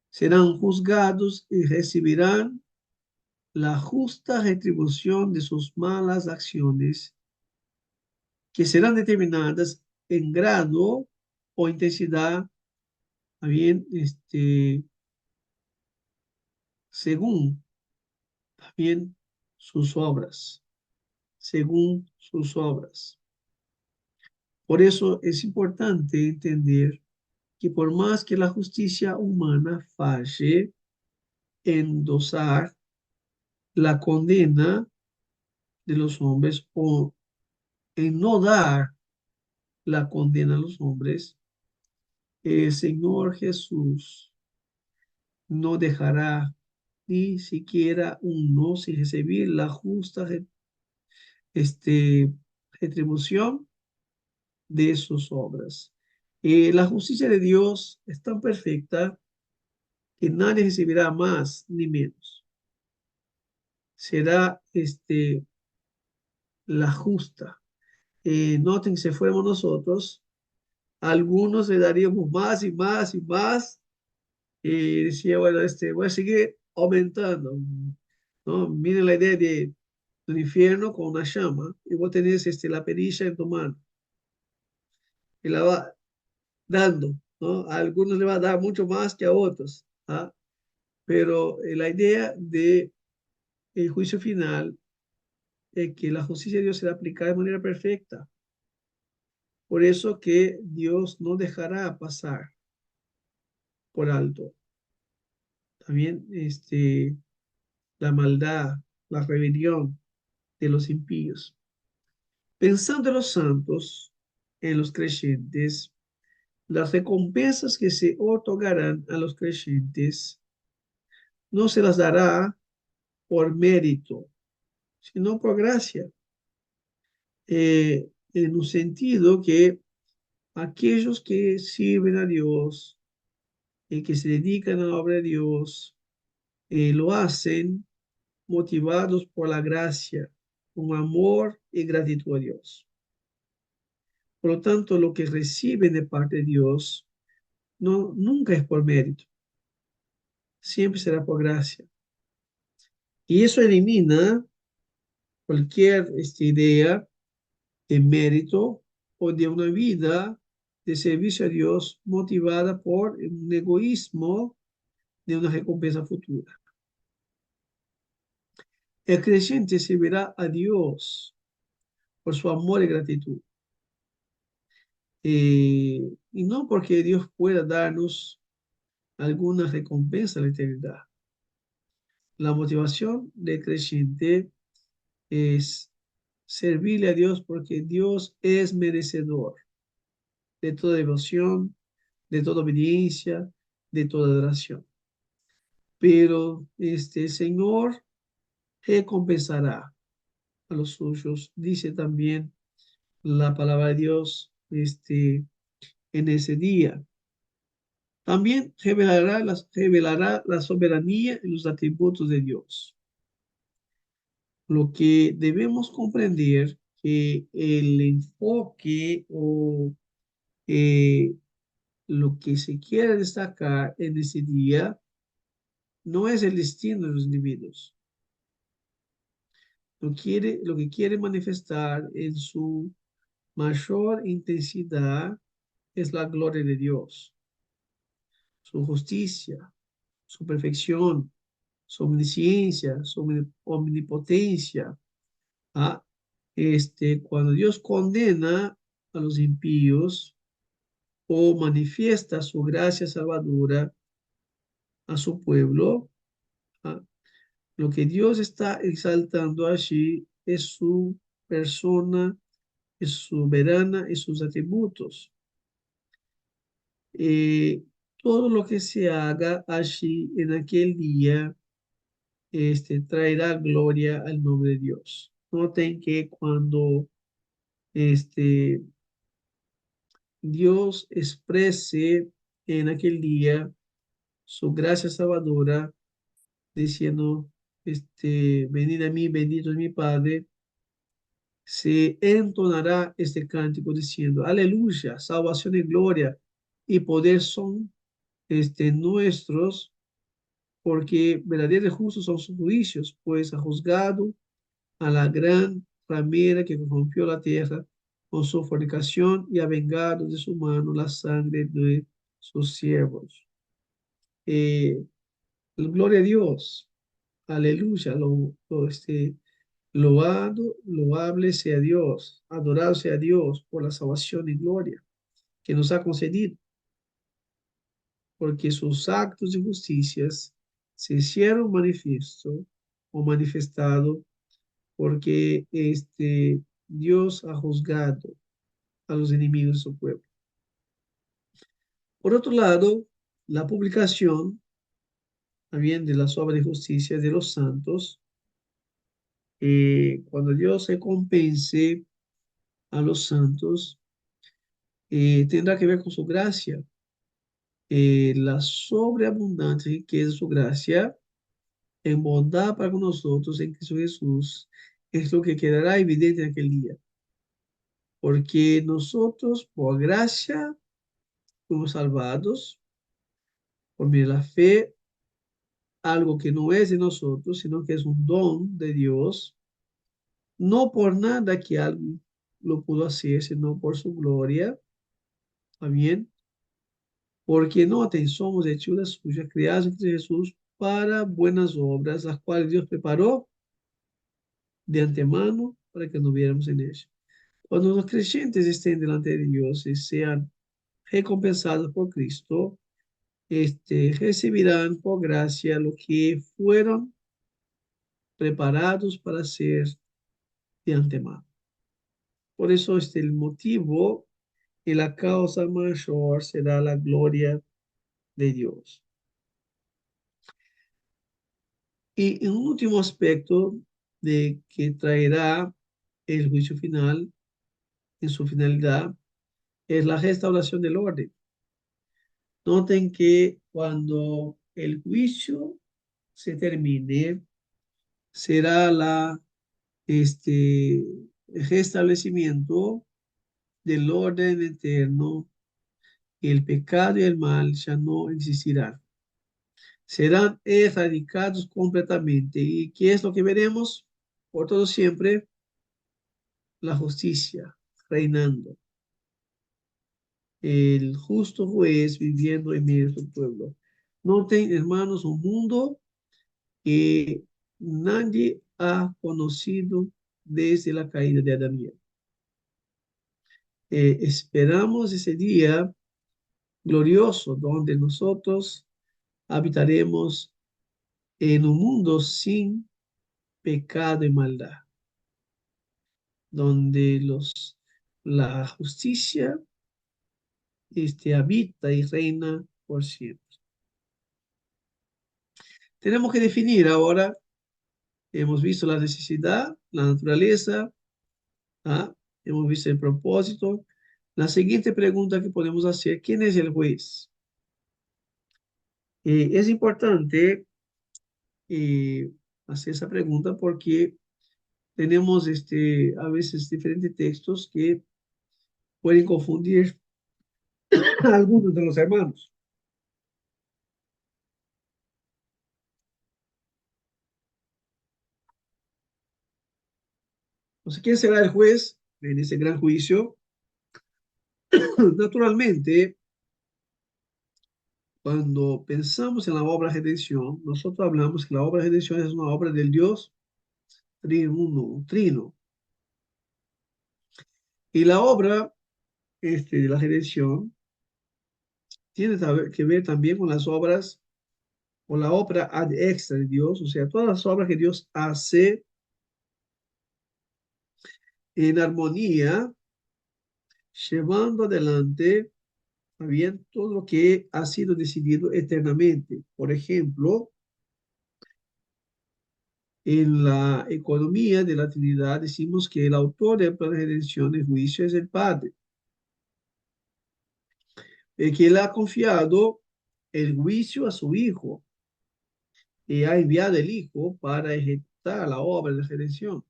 Speaker 2: serán juzgados y recibirán la justa retribución de sus malas acciones, que serán determinadas en grado o intensidad, también según también sus obras, según sus obras. Por eso es importante entender que por más que la justicia humana falle en dosar la condena de los hombres o en no dar la condena a los hombres, el Señor Jesús no dejará ni siquiera uno sin recibir la justa este, retribución de sus obras. La justicia de Dios es tan perfecta que nadie recibirá más ni menos. Será la justa. Noten que si fuéramos nosotros, algunos le daríamos más y más y más. Y decía, bueno, voy a seguir aumentando, ¿no? Miren la idea del infierno con una llama y vos tenés la perilla en tu mano y la va dando, ¿no? A algunos le va a dar mucho más que a otros, ¿ah? Pero la idea de el juicio final es que la justicia de Dios será aplicada de manera perfecta. Por eso que Dios no dejará pasar por alto. También la maldad, la rebelión de los impíos. Pensando en los santos, en los creyentes, las recompensas que se otorgarán a los creyentes no se las dará por mérito, sino por gracia. En un sentido que aquellos que sirven a Dios y que se dedican a la obra de Dios, lo hacen motivados por la gracia, con amor y gratitud a Dios. Por lo tanto, lo que reciben de parte de Dios no, nunca es por mérito, siempre será por gracia. Y eso elimina cualquier idea de mérito o de una vida de servicio a Dios motivada por un egoísmo de una recompensa futura. El creyente servirá a Dios por su amor y gratitud. Y no porque Dios pueda darnos alguna recompensa en la eternidad. La motivación del creyente es servirle a Dios porque Dios es merecedor de toda devoción, de toda obediencia, de toda adoración. Pero Señor recompensará a los suyos, dice también la palabra de Dios en ese día. También revelará la soberanía y los atributos de Dios. Lo que debemos comprender que el enfoque o eh, lo que se quiere destacar en ese día no es el destino de los individuos. Lo que quiere manifestar en su mayor intensidad es la gloria de Dios, su justicia, su perfección, su omnisciencia, su omnipotencia. ¿Ah? Cuando Dios condena a los impíos o manifiesta su gracia salvadora a su pueblo, ¿ah? Lo que Dios está exaltando allí es su persona, es soberana y sus atributos. Eh, Todo lo que se haga allí en aquel día, traerá gloria al nombre de Dios. Noten que cuando este, Dios exprese en aquel día su gracia salvadora, diciendo, venid a mí, bendito es mi Padre, se entonará este cántico diciendo, aleluya, salvación y gloria y poder son nuestros, porque verdaderos y justos son sus juicios, pues ha juzgado a la gran ramera que corrompió la tierra con su fornicación y ha vengado de su mano la sangre de sus siervos. Eh, Gloria a Dios, aleluya, loable sea Dios, adorado sea Dios por la salvación y gloria que nos ha concedido, porque sus actos de justicias se hicieron manifiesto o manifestado, porque Dios ha juzgado a los enemigos de su pueblo. Por otro lado, la publicación también de las obras de justicia de los santos, cuando Dios recompense a los santos, tendrá que ver con su gracia. La sobreabundante riqueza de su gracia en bondad para con nosotros en Cristo Jesús es lo que quedará evidente en aquel día. Porque nosotros, por gracia, fuimos salvados, por medio de la fe, algo que no es de nosotros, sino que es un don de Dios, no por nada que alguien lo pudo hacer, sino por su gloria. ¿Está porque noten, somos hechura suya, creados en Cristo Jesús para buenas obras, las cuales Dios preparó de antemano para que no viéramos en ellas. Cuando los creyentes estén delante de Dios y sean recompensados por Cristo, recibirán por gracia lo que fueron preparados para hacer de antemano. Por eso el motivo y la causa mayor será la gloria de Dios. Y en un último aspecto de que traerá el juicio final, en su finalidad, es la restauración del orden. Noten que cuando el juicio se termine, será el restablecimiento del orden eterno y el pecado y el mal ya no existirán. Serán erradicados completamente. ¿Y qué es lo que veremos? Por todo siempre, la justicia reinando, el justo juez viviendo en medio de su pueblo. Noten, hermanos, un mundo que nadie ha conocido desde la caída de Adán y Eva. Esperamos ese día glorioso donde nosotros habitaremos en un mundo sin pecado y maldad, donde la justicia habita y reina por siempre. Tenemos que definir ahora Hemos visto la necesidad, la naturaleza, ¿ah? Hemos visto el propósito. La siguiente pregunta que podemos hacer, ¿quién es el juez? Es importante hacer esa pregunta porque tenemos a veces diferentes textos que pueden confundir a algunos de los hermanos. Entonces, ¿quién será el juez en ese gran juicio? Naturalmente, cuando pensamos en la obra de redención, nosotros hablamos que la obra de redención es una obra del Dios triuno, trino. Y la obra de la redención tiene que ver también con las obras, con la obra ad extra de Dios, o sea, todas las obras que Dios hace en armonía, llevando adelante bien todo lo que ha sido decidido eternamente. Por ejemplo, en la economía de la Trinidad decimos que el autor del plan de redención y juicio es el Padre, que él ha confiado el juicio a su Hijo y ha enviado el Hijo para ejecutar la obra de redención.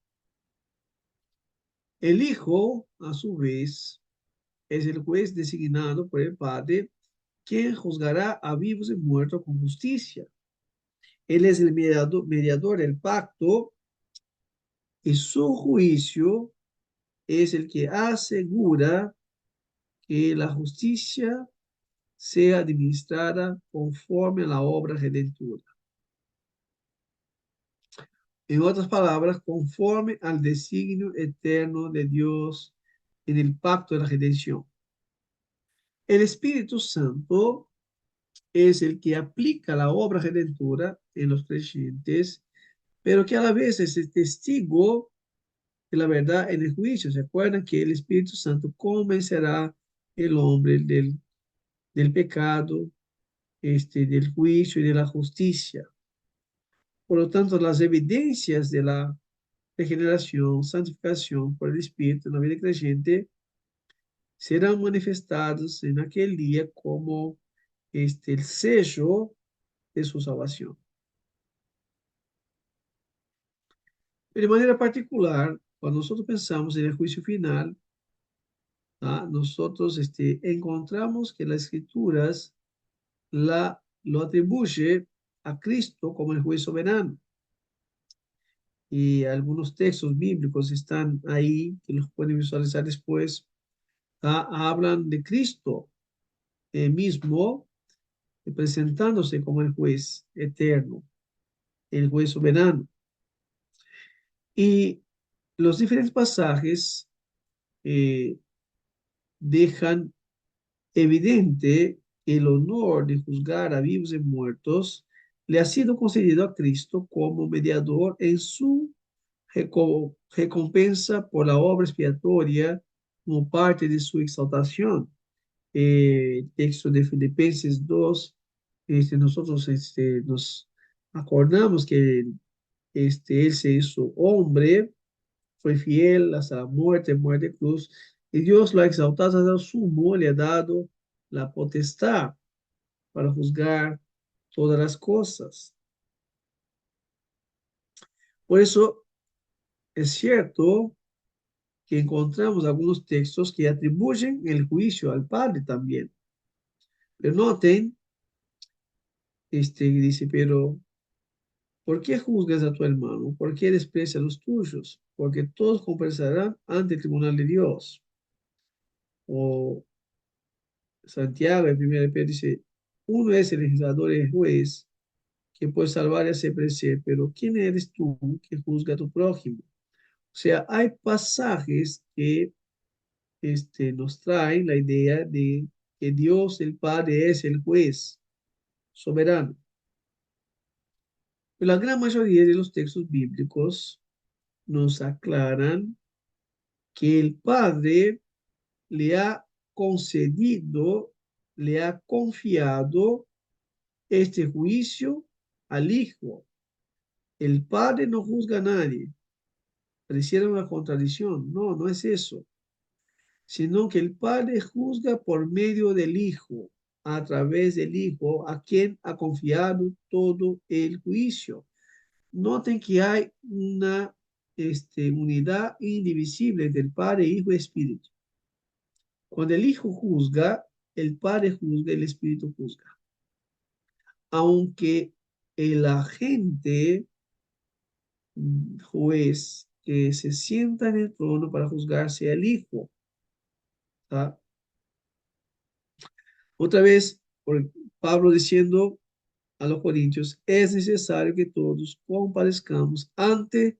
Speaker 2: El Hijo, a su vez, es el juez designado por el Padre, quien juzgará a vivos y muertos con justicia. Él es el mediador del pacto y su juicio es el que asegura que la justicia sea administrada conforme a la obra redentora. En otras palabras, conforme al designio eterno de Dios en el pacto de la redención. El Espíritu Santo es el que aplica la obra redentora en los creyentes, pero que a la vez es el testigo de la verdad en el juicio. ¿Se acuerdan que el Espíritu Santo convencerá el hombre del pecado, del juicio y de la justicia? Por lo tanto, las evidencias de la regeneración, santificación por el Espíritu en la vida creyente serán manifestadas en aquel día como el sello de su salvación. De manera particular, cuando nosotros pensamos en el juicio final, nosotros encontramos que las escrituras lo atribuye a Cristo como el juez soberano. Y algunos textos bíblicos están ahí, que los pueden visualizar después, hablan de Cristo mismo presentándose como el juez eterno, el juez soberano. Y los diferentes pasajes eh, dejan evidente que el honor de juzgar a vivos y muertos le ha sido concedido a Cristo como mediador en su recompensa por la obra expiatoria como parte de su exaltación. Texto de Filipenses 2, nosotros nos acordamos que él se hizo hombre, fue fiel hasta la muerte, muerte de cruz, y Dios lo ha exaltado hasta el sumo, le ha dado la potestad para juzgar todas las cosas. Por eso es cierto que encontramos algunos textos que atribuyen el juicio al Padre también. Pero noten, dice, pero ¿por qué juzgas a tu hermano? ¿Por qué desprecias a los tuyos? Porque todos comparecerán ante el tribunal de Dios. O Santiago, en 1 Pedro, dice, uno es el legislador y el juez que puede salvar y hacer perecer, pero ¿quién eres tú que juzga a tu prójimo? O sea, hay pasajes que nos traen la idea de que Dios, el Padre, es el juez soberano. Pero la gran mayoría de los textos bíblicos nos aclaran que el Padre le ha concedido, le ha confiado este juicio al Hijo. El Padre no juzga a nadie. Pareciera una contradicción. No, no es eso. Sino que el Padre juzga por medio del Hijo, a través del Hijo, a quien ha confiado todo el juicio. Noten que hay una unidad indivisible del Padre, Hijo y Espíritu. Cuando el Hijo juzga, el Padre juzga, el Espíritu juzga. Aunque el agente juez que se sienta en el trono para juzgar sea el Hijo. ¿Tá? Otra vez, Pablo diciendo a los corintios, es necesario que todos comparezcamos ante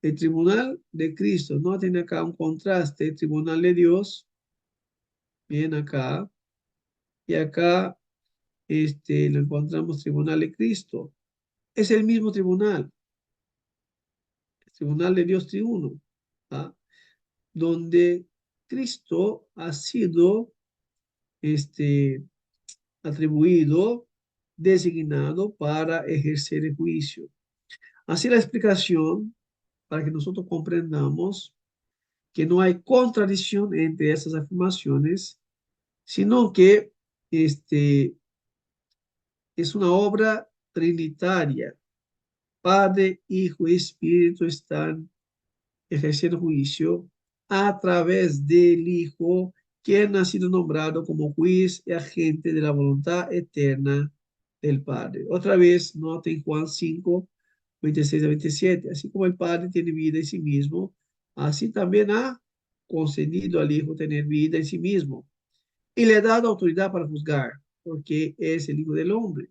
Speaker 2: el tribunal de Cristo. No tiene acá un contraste, el tribunal de Dios, bien acá, y acá lo encontramos tribunal de Cristo. Es el mismo tribunal, el tribunal de Dios triuno, ¿tá? Donde Cristo ha sido atribuido, designado para ejercer el juicio. Así la explicación para que nosotros comprendamos que no hay contradicción entre esas afirmaciones, sino que es una obra trinitaria. Padre, Hijo y Espíritu están ejerciendo juicio a través del Hijo, quien ha sido nombrado como juez y agente de la voluntad eterna del Padre. Otra vez, noten Juan 5, 26 a 27. Así como el Padre tiene vida en sí mismo, así también ha concedido al Hijo tener vida en sí mismo y le ha dado autoridad para juzgar, porque es el Hijo del Hombre.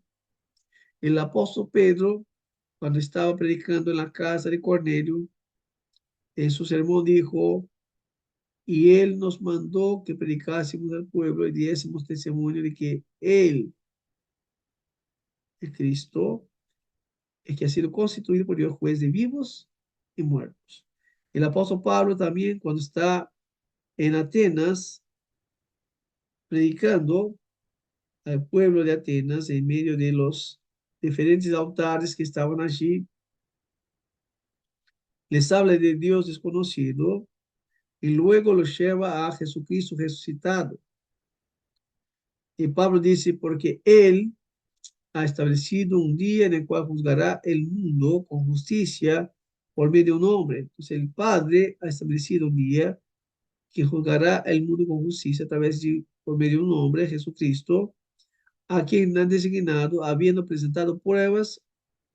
Speaker 2: El apóstol Pedro, cuando estaba predicando en la casa de Cornelio, en su sermón dijo, y él nos mandó que predicásemos al pueblo y diésemos testimonio de que él, el Cristo, es que ha sido constituido por Dios juez de vivos y muertos. El apóstol Pablo también, cuando está en Atenas, predicando al pueblo de Atenas en medio de los diferentes altares que estaban allí, les habla de Dios desconocido y luego los lleva a Jesucristo resucitado. Y Pablo dice, porque él ha establecido un día en el cual juzgará el mundo con justicia por medio de un hombre. Entonces el Padre ha establecido un día que juzgará el mundo con justicia a través de, por medio de un hombre, Jesucristo, a quien han designado, habiendo presentado pruebas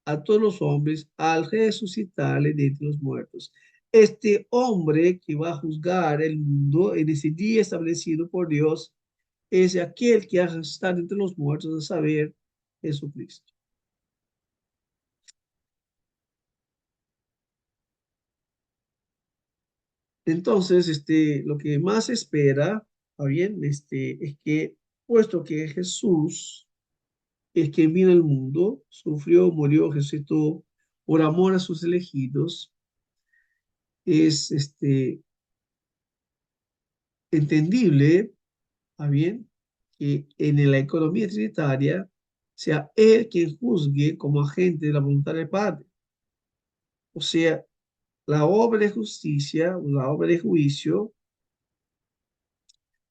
Speaker 2: a todos los hombres al resucitarle de entre los muertos. Este hombre que va a juzgar el mundo en ese día establecido por Dios es aquel que ha resucitado entre los muertos, a saber, Jesucristo. Entonces, lo que más espera, ¿está bien? Es que, puesto que Jesús es quien vino al mundo, sufrió, murió, resucitó por amor a sus elegidos, es entendible, ¿está bien? Que en la economía trinitaria sea Él quien juzgue como agente de la voluntad del Padre. O sea, la obra de justicia, la obra de juicio,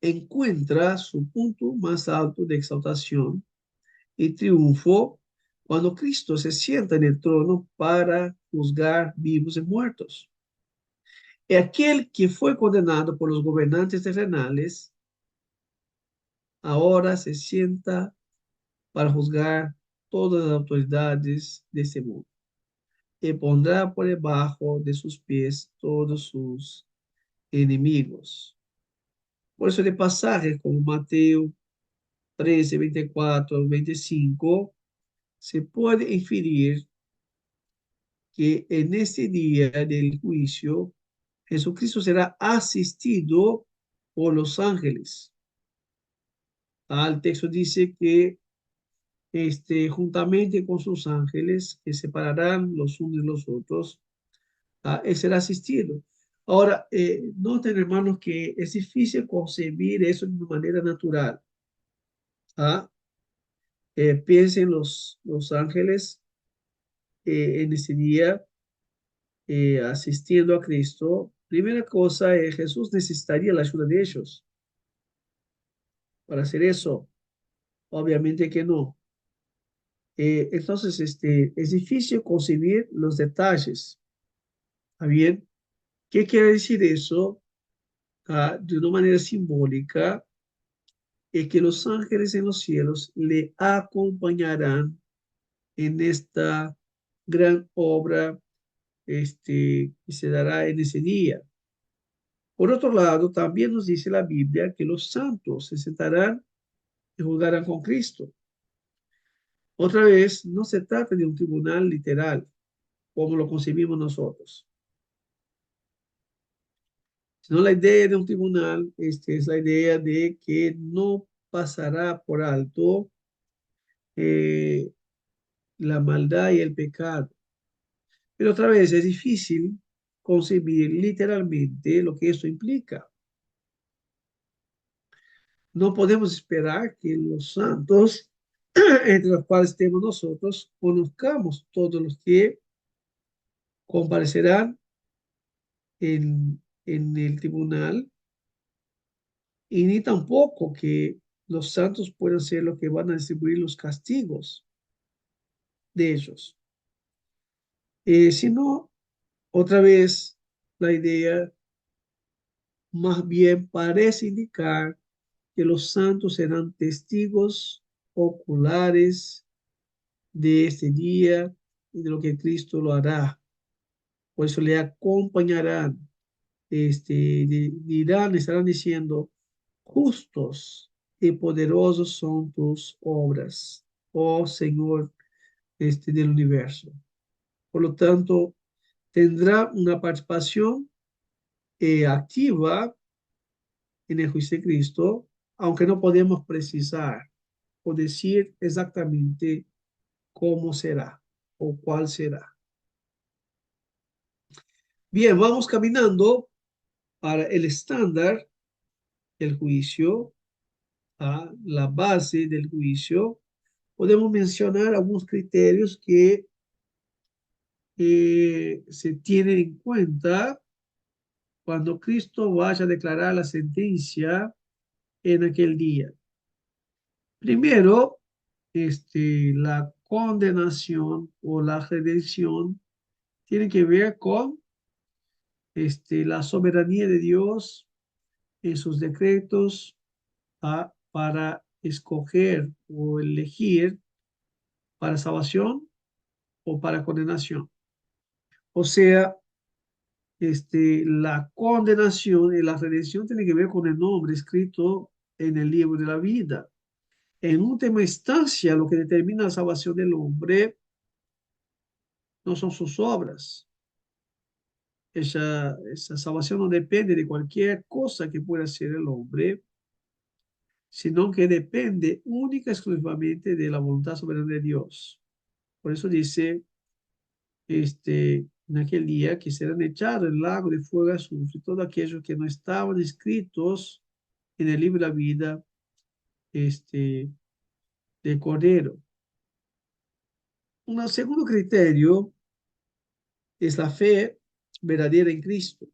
Speaker 2: encuentra su punto más alto de exaltación y triunfo cuando Cristo se sienta en el trono para juzgar vivos y muertos. Y aquel que fue condenado por los gobernantes terrenales, ahora se sienta para juzgar todas las autoridades de este mundo y pondrá por debajo de sus pies todos sus enemigos. Por eso de pasajes como Mateo 13, 24, 25, se puede inferir que en este día del juicio, Jesucristo será asistido por los ángeles. El texto dice que juntamente con sus ángeles, que separarán los unos de los otros, él será asistido. Ahora, noten, hermanos, que es difícil concebir eso de una manera natural. ¿Ah? Piensen los ángeles en ese día asistiendo a Cristo, primera cosa es Jesús necesitaría la ayuda de ellos para hacer eso. Obviamente que no. Entonces, es difícil concebir los detalles. ¿Está bien? ¿Qué quiere decir eso? De una manera simbólica, es que los ángeles en los cielos le acompañarán en esta gran obra que se dará en ese día. Por otro lado, también nos dice la Biblia que los santos se sentarán y juzgarán con Cristo. Otra vez, no se trata de un tribunal literal, como lo concebimos nosotros, sino la idea de un tribunal, es la idea de que no pasará por alto eh, la maldad y el pecado. Pero otra vez, es difícil concebir literalmente lo que esto implica. No podemos esperar que los santos, entre los cuales estemos nosotros, conozcamos todos los que comparecerán en el tribunal, y ni tampoco que los santos puedan ser los que van a distribuir los castigos de ellos, sino otra vez la idea más bien parece indicar que los santos serán testigos oculares de este día y de lo que Cristo lo hará. Por eso le acompañarán, dirán, estarán diciendo, justos y poderosos son tus obras, oh Señor, del universo. Por lo tanto, tendrá una participación activa en el juicio de Cristo, aunque no podemos precisar o decir exactamente cómo será o cuál será. Bien, vamos caminando para el estándar del juicio, a la base del juicio. Podemos mencionar algunos criterios que se tienen en cuenta cuando Cristo vaya a declarar la sentencia en aquel día. Primero, la condenación o la redención tiene que ver con la soberanía de Dios en sus decretos para escoger o elegir para salvación o para condenación. O sea, la condenación y la redención tiene que ver con el nombre escrito en el libro de la vida. En última instancia, lo que determina la salvación del hombre no son sus obras. Esa salvación no depende de cualquier cosa que pueda hacer el hombre, sino que depende única y exclusivamente de la voluntad soberana de Dios. Por eso dice, en aquel día que serán echados en el lago de fuego y azufre todos aquellos que no estaban escritos en el libro de la vida, del Cordero. Un segundo criterio es la fe verdadera en Cristo.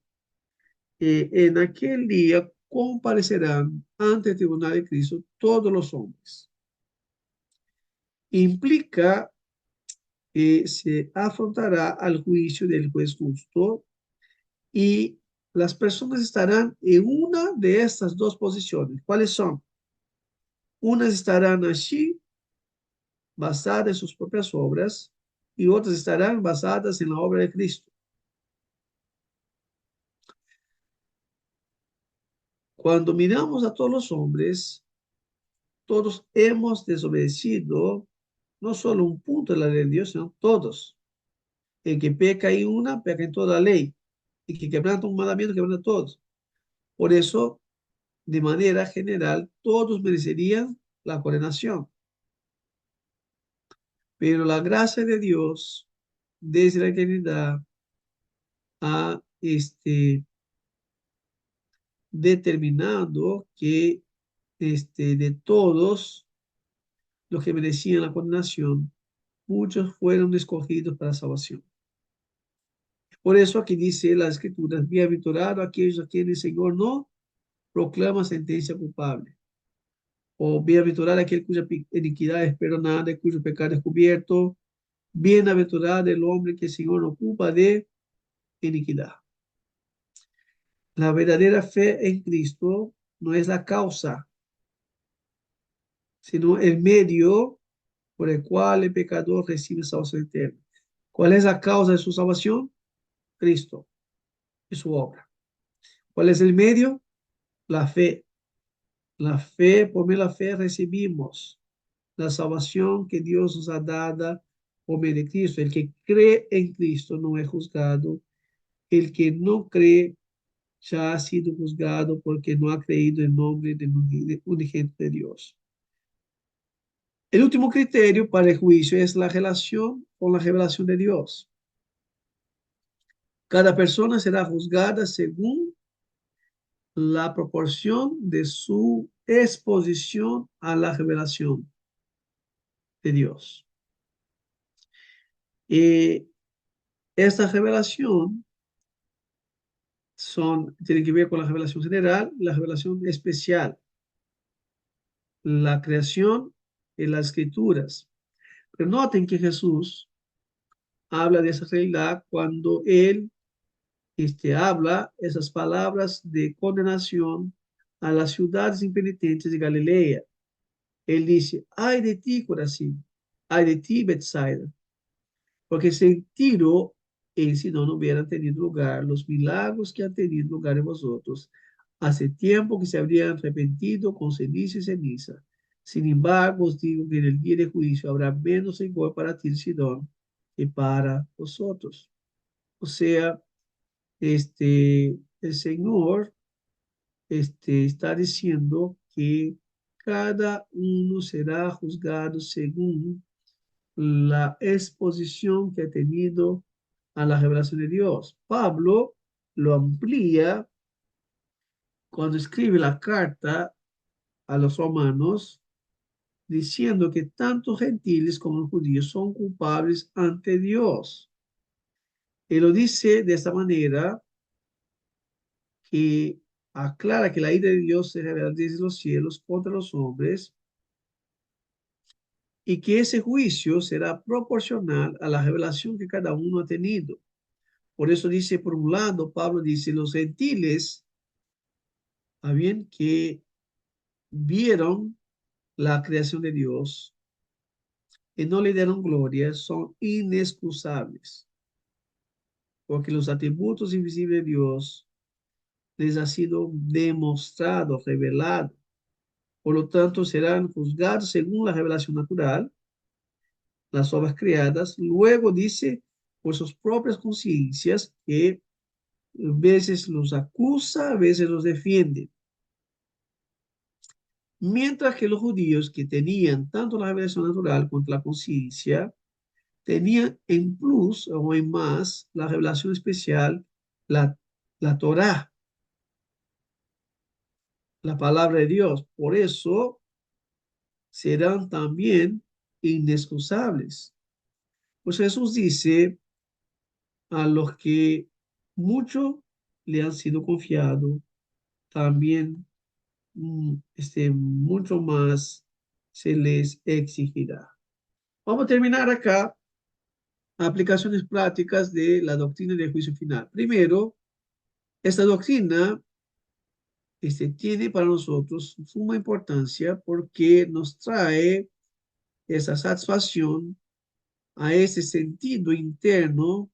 Speaker 2: En aquel día comparecerán ante el tribunal de Cristo todos los hombres. Implica que se afrontará al juicio del juez justo y las personas estarán en una de estas dos posiciones. ¿Cuáles son? Unas estarán allí basadas en sus propias obras y otras estarán basadas en la obra de Cristo. Cuando miramos a todos los hombres, todos hemos desobedecido no solo un punto de la ley de Dios, sino todos. El que peca en una, peca en toda la ley. Y que quebranta un mandamiento, quebranta todos. Por eso, de manera general, todos merecerían la condenación. Pero la gracia de Dios, desde la eternidad, ha determinado que de todos los que merecían la condenación, muchos fueron escogidos para salvación. Por eso aquí dice las Escrituras, bienaventurado aquellos a quienes el Señor no proclama sentencia culpable. O bienaventurado aquel cuya iniquidad es perdonada y cuyo pecado es cubierto. Bienaventurado el hombre que el Señor no ocupa de iniquidad. La verdadera fe en Cristo no es la causa, sino el medio por el cual el pecador recibe salvación eterna. ¿Cuál es la causa de su salvación? Cristo y su obra. ¿Cuál es el medio? La fe. La fe, por medio de la fe recibimos la salvación que Dios nos ha dado por medio de Cristo. El que cree en Cristo no es juzgado. El que no cree ya ha sido juzgado porque no ha creído en nombre del unigénito de Dios. El último criterio para el juicio es la relación con la revelación de Dios. Cada persona será juzgada según la proporción de su exposición a la revelación de Dios. Y esta revelación tiene que ver con la revelación general y la revelación especial, la creación y las escrituras. Pero noten que Jesús habla de esa realidad cuando él habla esas palabras de condenación a las ciudades impenitentes de Galilea. Él dice, ay de ti, Corazín, ay de ti, Bethsaida, porque si en Tiro y Sidón no hubieran tenido lugar los milagros que han tenido lugar en vosotros, hace tiempo que se habrían arrepentido con ceniza y ceniza. Sin embargo, os digo que en el día de juicio habrá menos igual para ti, Sidón, que para vosotros. O sea, el Señor está diciendo que cada uno será juzgado según la exposición que ha tenido a la revelación de Dios. Pablo lo amplía cuando escribe la carta a los romanos diciendo que tanto gentiles como los judíos son culpables ante Dios. Él lo dice de esta manera que aclara que la ira de Dios se revela desde los cielos contra los hombres y que ese juicio será proporcional a la revelación que cada uno ha tenido. Por eso dice, por un lado, Pablo dice, los gentiles, bien, que vieron la creación de Dios y no le dieron gloria, son inexcusables, porque los atributos invisibles de Dios les ha sido demostrado, revelado. Por lo tanto, serán juzgados según la revelación natural, las obras creadas. Luego dice, por sus propias conciencias, que a veces los acusa, a veces los defiende. Mientras que los judíos que tenían tanto la revelación natural contra la conciencia, tenían en plus o en más la revelación especial, la, la Torá, la palabra de Dios. Por eso serán también inexcusables. Pues Jesús dice a los que mucho le han sido confiado, también mucho más se les exigirá. Vamos a terminar acá aplicaciones prácticas de la doctrina del juicio final. Primero, esta doctrina tiene para nosotros suma importancia porque nos trae esa satisfacción a ese sentido interno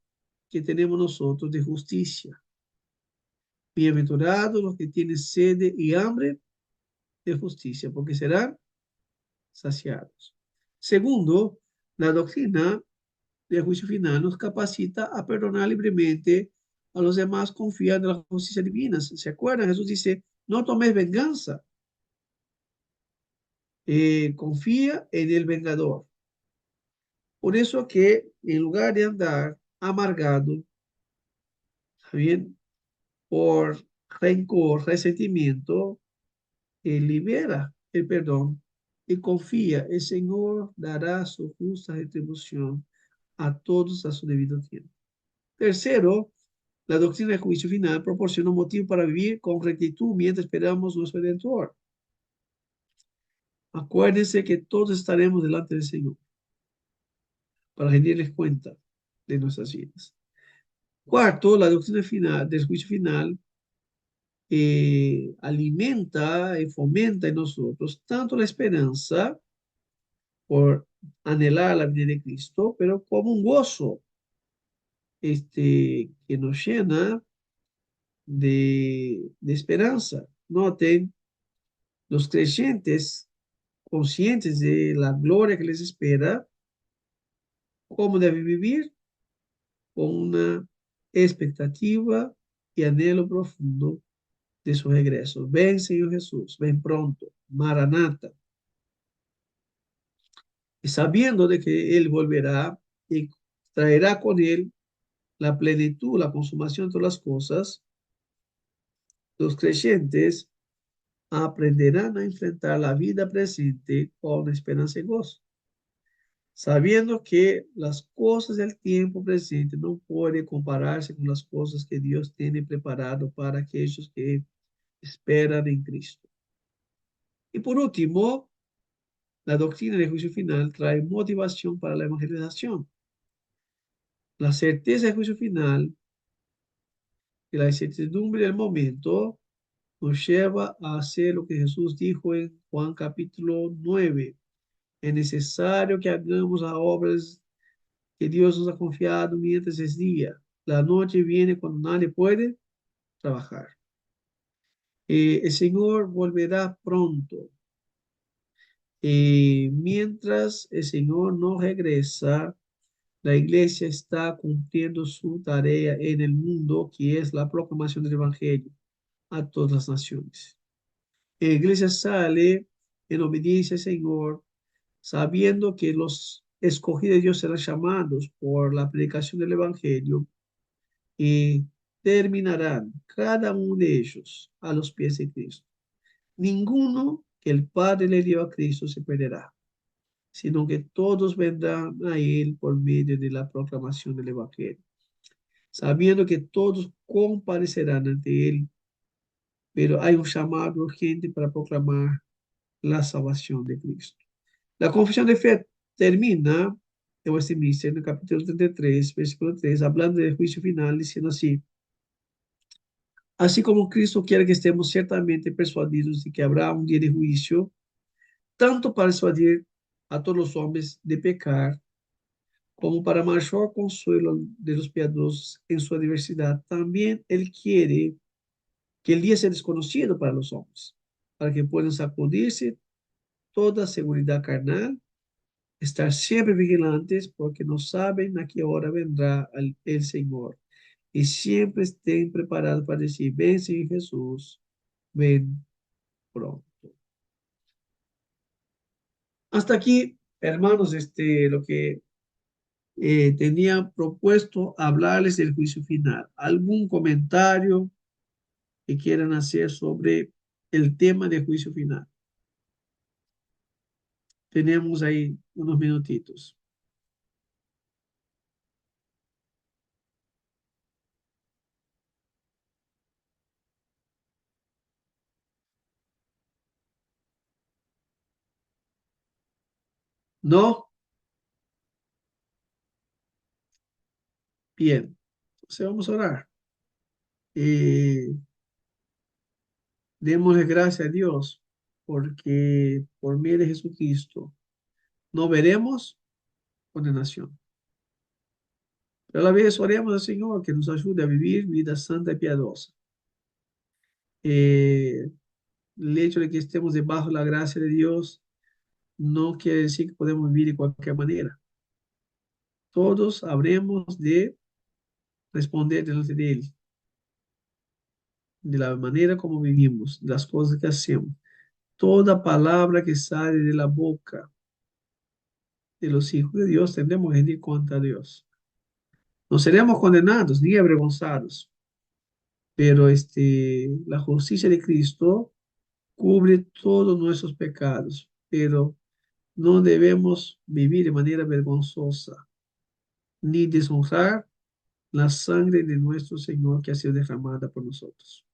Speaker 2: que tenemos nosotros de justicia. Bienaventurados los que tienen sed y hambre de justicia, porque serán saciados. Segundo, la doctrina del juicio final nos capacita a perdonar libremente a los demás confiando en la justicia divina. ¿Se acuerdan? Jesús dice, no tomes venganza, confía en el vengador. Por eso que en lugar de andar amargado, bien, por rencor, resentimiento, libera el perdón y confía, el Señor dará su justa retribución a todos a su debido tiempo. Tercero, la doctrina del juicio final proporciona un motivo para vivir con rectitud mientras esperamos nuestro Redentor. Acuérdense que todos estaremos delante del Señor para rendirles cuenta de nuestras vidas. Cuarto, la doctrina final, del juicio final alimenta y fomenta en nosotros tanto la esperanza por anhelar la venida de Cristo, pero como un gozo que nos llena de esperanza. Noten, los creyentes conscientes de la gloria que les espera, cómo deben vivir con una expectativa y anhelo profundo de su regreso. Ven, Señor Jesús, ven pronto, Maranata. Y sabiendo de que Él volverá y traerá con Él la plenitud, la consumación de todas las cosas, los creyentes aprenderán a enfrentar la vida presente con esperanza y gozo, sabiendo que las cosas del tiempo presente no pueden compararse con las cosas que Dios tiene preparado para aquellos que esperan en Cristo. Y por último, la doctrina del juicio final trae motivación para la evangelización. La certeza del juicio final y la incertidumbre del momento nos lleva a hacer lo que Jesús dijo en Juan capítulo 9. Es necesario que hagamos las obras que Dios nos ha confiado mientras es día. La noche viene cuando nadie puede trabajar. El Señor volverá pronto. Mientras el Señor no regresa, la iglesia está cumpliendo su tarea en el mundo, que es la proclamación del Evangelio a todas las naciones. La iglesia sale en obediencia al Señor, sabiendo que los escogidos de Dios serán llamados por la predicación del Evangelio y terminarán cada uno de ellos a los pies de Cristo. Ninguno que el Padre le dio a Cristo se perderá, sino que todos vendrán a Él por medio de la proclamación del Evangelio, sabiendo que todos comparecerán ante Él, pero hay un llamado urgente para proclamar la salvación de Cristo. La confesión de fe termina en Westminster, en el capítulo 33, versículo 3, hablando del juicio final, diciendo así: así como Cristo quiere que estemos ciertamente persuadidos de que habrá un día de juicio, tanto para persuadir a todos los hombres de pecar, como para mayor consuelo de los piadosos en su adversidad, también Él quiere que el día sea desconocido para los hombres, para que puedan sacudirse toda seguridad carnal, estar siempre vigilantes, porque no saben a qué hora vendrá el Señor, y siempre estén preparados para decir: ven, Señor Jesús, ven pronto. Hasta aquí, hermanos, lo que tenía propuesto hablarles del juicio final. ¿Algún comentario que quieran hacer sobre el tema del juicio final? Tenemos ahí unos minutitos. ¿No? Bien. Entonces vamos a orar. Eh, Démosle gracias a Dios porque por medio de Jesucristo no veremos condenación. Pero a la vez oremos al Señor que nos ayude a vivir vida santa y piadosa. Eh, el hecho de que estemos debajo de la gracia de Dios no quiere decir que podemos vivir de cualquier manera. Todos habremos de responder delante de Él, de la manera como vivimos, de las cosas que hacemos. Toda palabra que sale de la boca de los hijos de Dios tendremos que rendir cuenta a Dios. No seremos condenados ni avergonzados, pero la justicia de Cristo cubre todos nuestros pecados. pero no debemos vivir de manera vergonzosa, ni deshonrar la sangre de nuestro Señor que ha sido derramada por nosotros.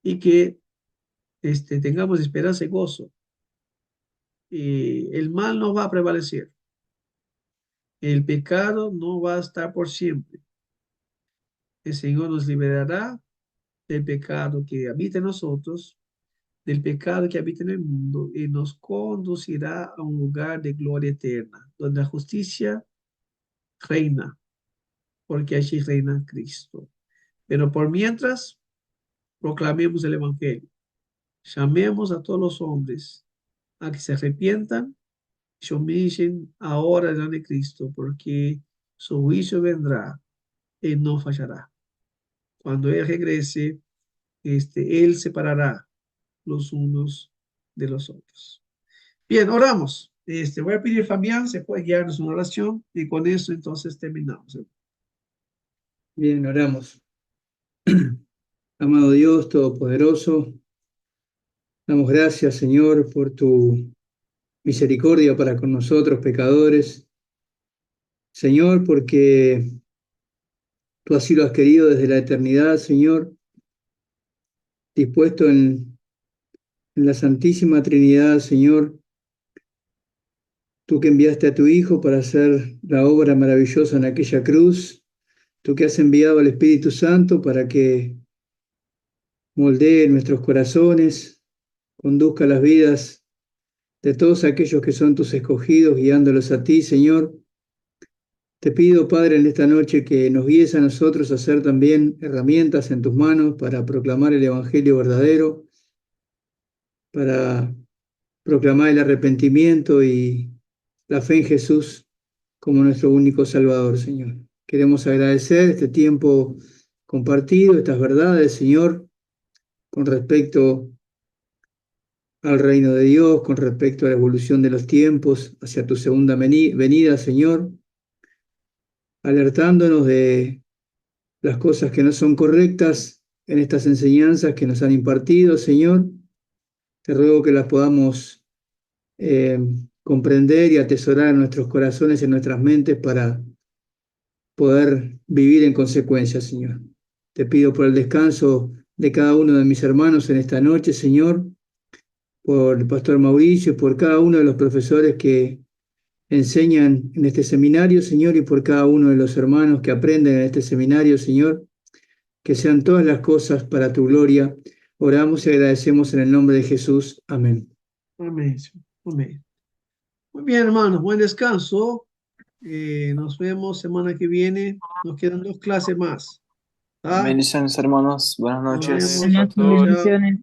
Speaker 2: Y que tengamos esperanza y gozo. El mal no va a prevalecer. El pecado no va a estar por siempre. El Señor nos liberará del pecado que habita en nosotros, del pecado que habita en el mundo, y nos conducirá a un lugar de gloria eterna, donde la justicia reina, porque allí reina Cristo. Pero por mientras, proclamemos el Evangelio. Llamemos a todos los hombres a que se arrepientan y se humillen ahora delante de Cristo, porque su juicio vendrá y no fallará. Cuando Él regrese, Él separará los unos de los otros. Bien, oramos. Voy a pedir a Fabián, se puede guiarnos una oración y con eso entonces terminamos.
Speaker 1: Bien, oramos. Amado Dios Todopoderoso, damos gracias, Señor, por tu misericordia para con nosotros, pecadores. Señor, porque tú así lo has querido desde la eternidad, Señor, dispuesto en la Santísima Trinidad, Señor, tú que enviaste a tu Hijo para hacer la obra maravillosa en aquella cruz, tú que has enviado al Espíritu Santo para que moldee nuestros corazones, conduzca las vidas de todos aquellos que son tus escogidos, guiándolos a ti, Señor. Te pido, Padre, en esta noche que nos guíes a nosotros a ser también herramientas en tus manos para proclamar el Evangelio verdadero, para proclamar el arrepentimiento y la fe en Jesús como nuestro único Salvador, Señor. Queremos agradecer este tiempo compartido, estas verdades, Señor, con respecto al reino de Dios, con respecto a la evolución de los tiempos, hacia tu segunda venida, Señor, alertándonos de las cosas que no son correctas en estas enseñanzas que nos han impartido, Señor. Te ruego que las podamos eh, comprender y atesorar en nuestros corazones y en nuestras mentes para poder vivir en consecuencia, Señor. Te pido por el descanso de cada uno de mis hermanos en esta noche, Señor, por el pastor Mauricio, por cada uno de los profesores que enseñan en este seminario, Señor, y por cada uno de los hermanos que aprenden en este seminario, Señor, que sean todas las cosas para tu gloria. Oramos y agradecemos en el nombre de Jesús. Amén.
Speaker 2: Amén. Amén. Muy bien, hermanos, buen descanso. Nos vemos semana que viene. Nos quedan 2 clases más. ¿Ah?
Speaker 3: Bendiciones, hermanos. Buenas
Speaker 2: Nos
Speaker 3: noches.
Speaker 2: vemos.
Speaker 4: Buenas noches,
Speaker 2: Chao, chao.
Speaker 4: bendiciones.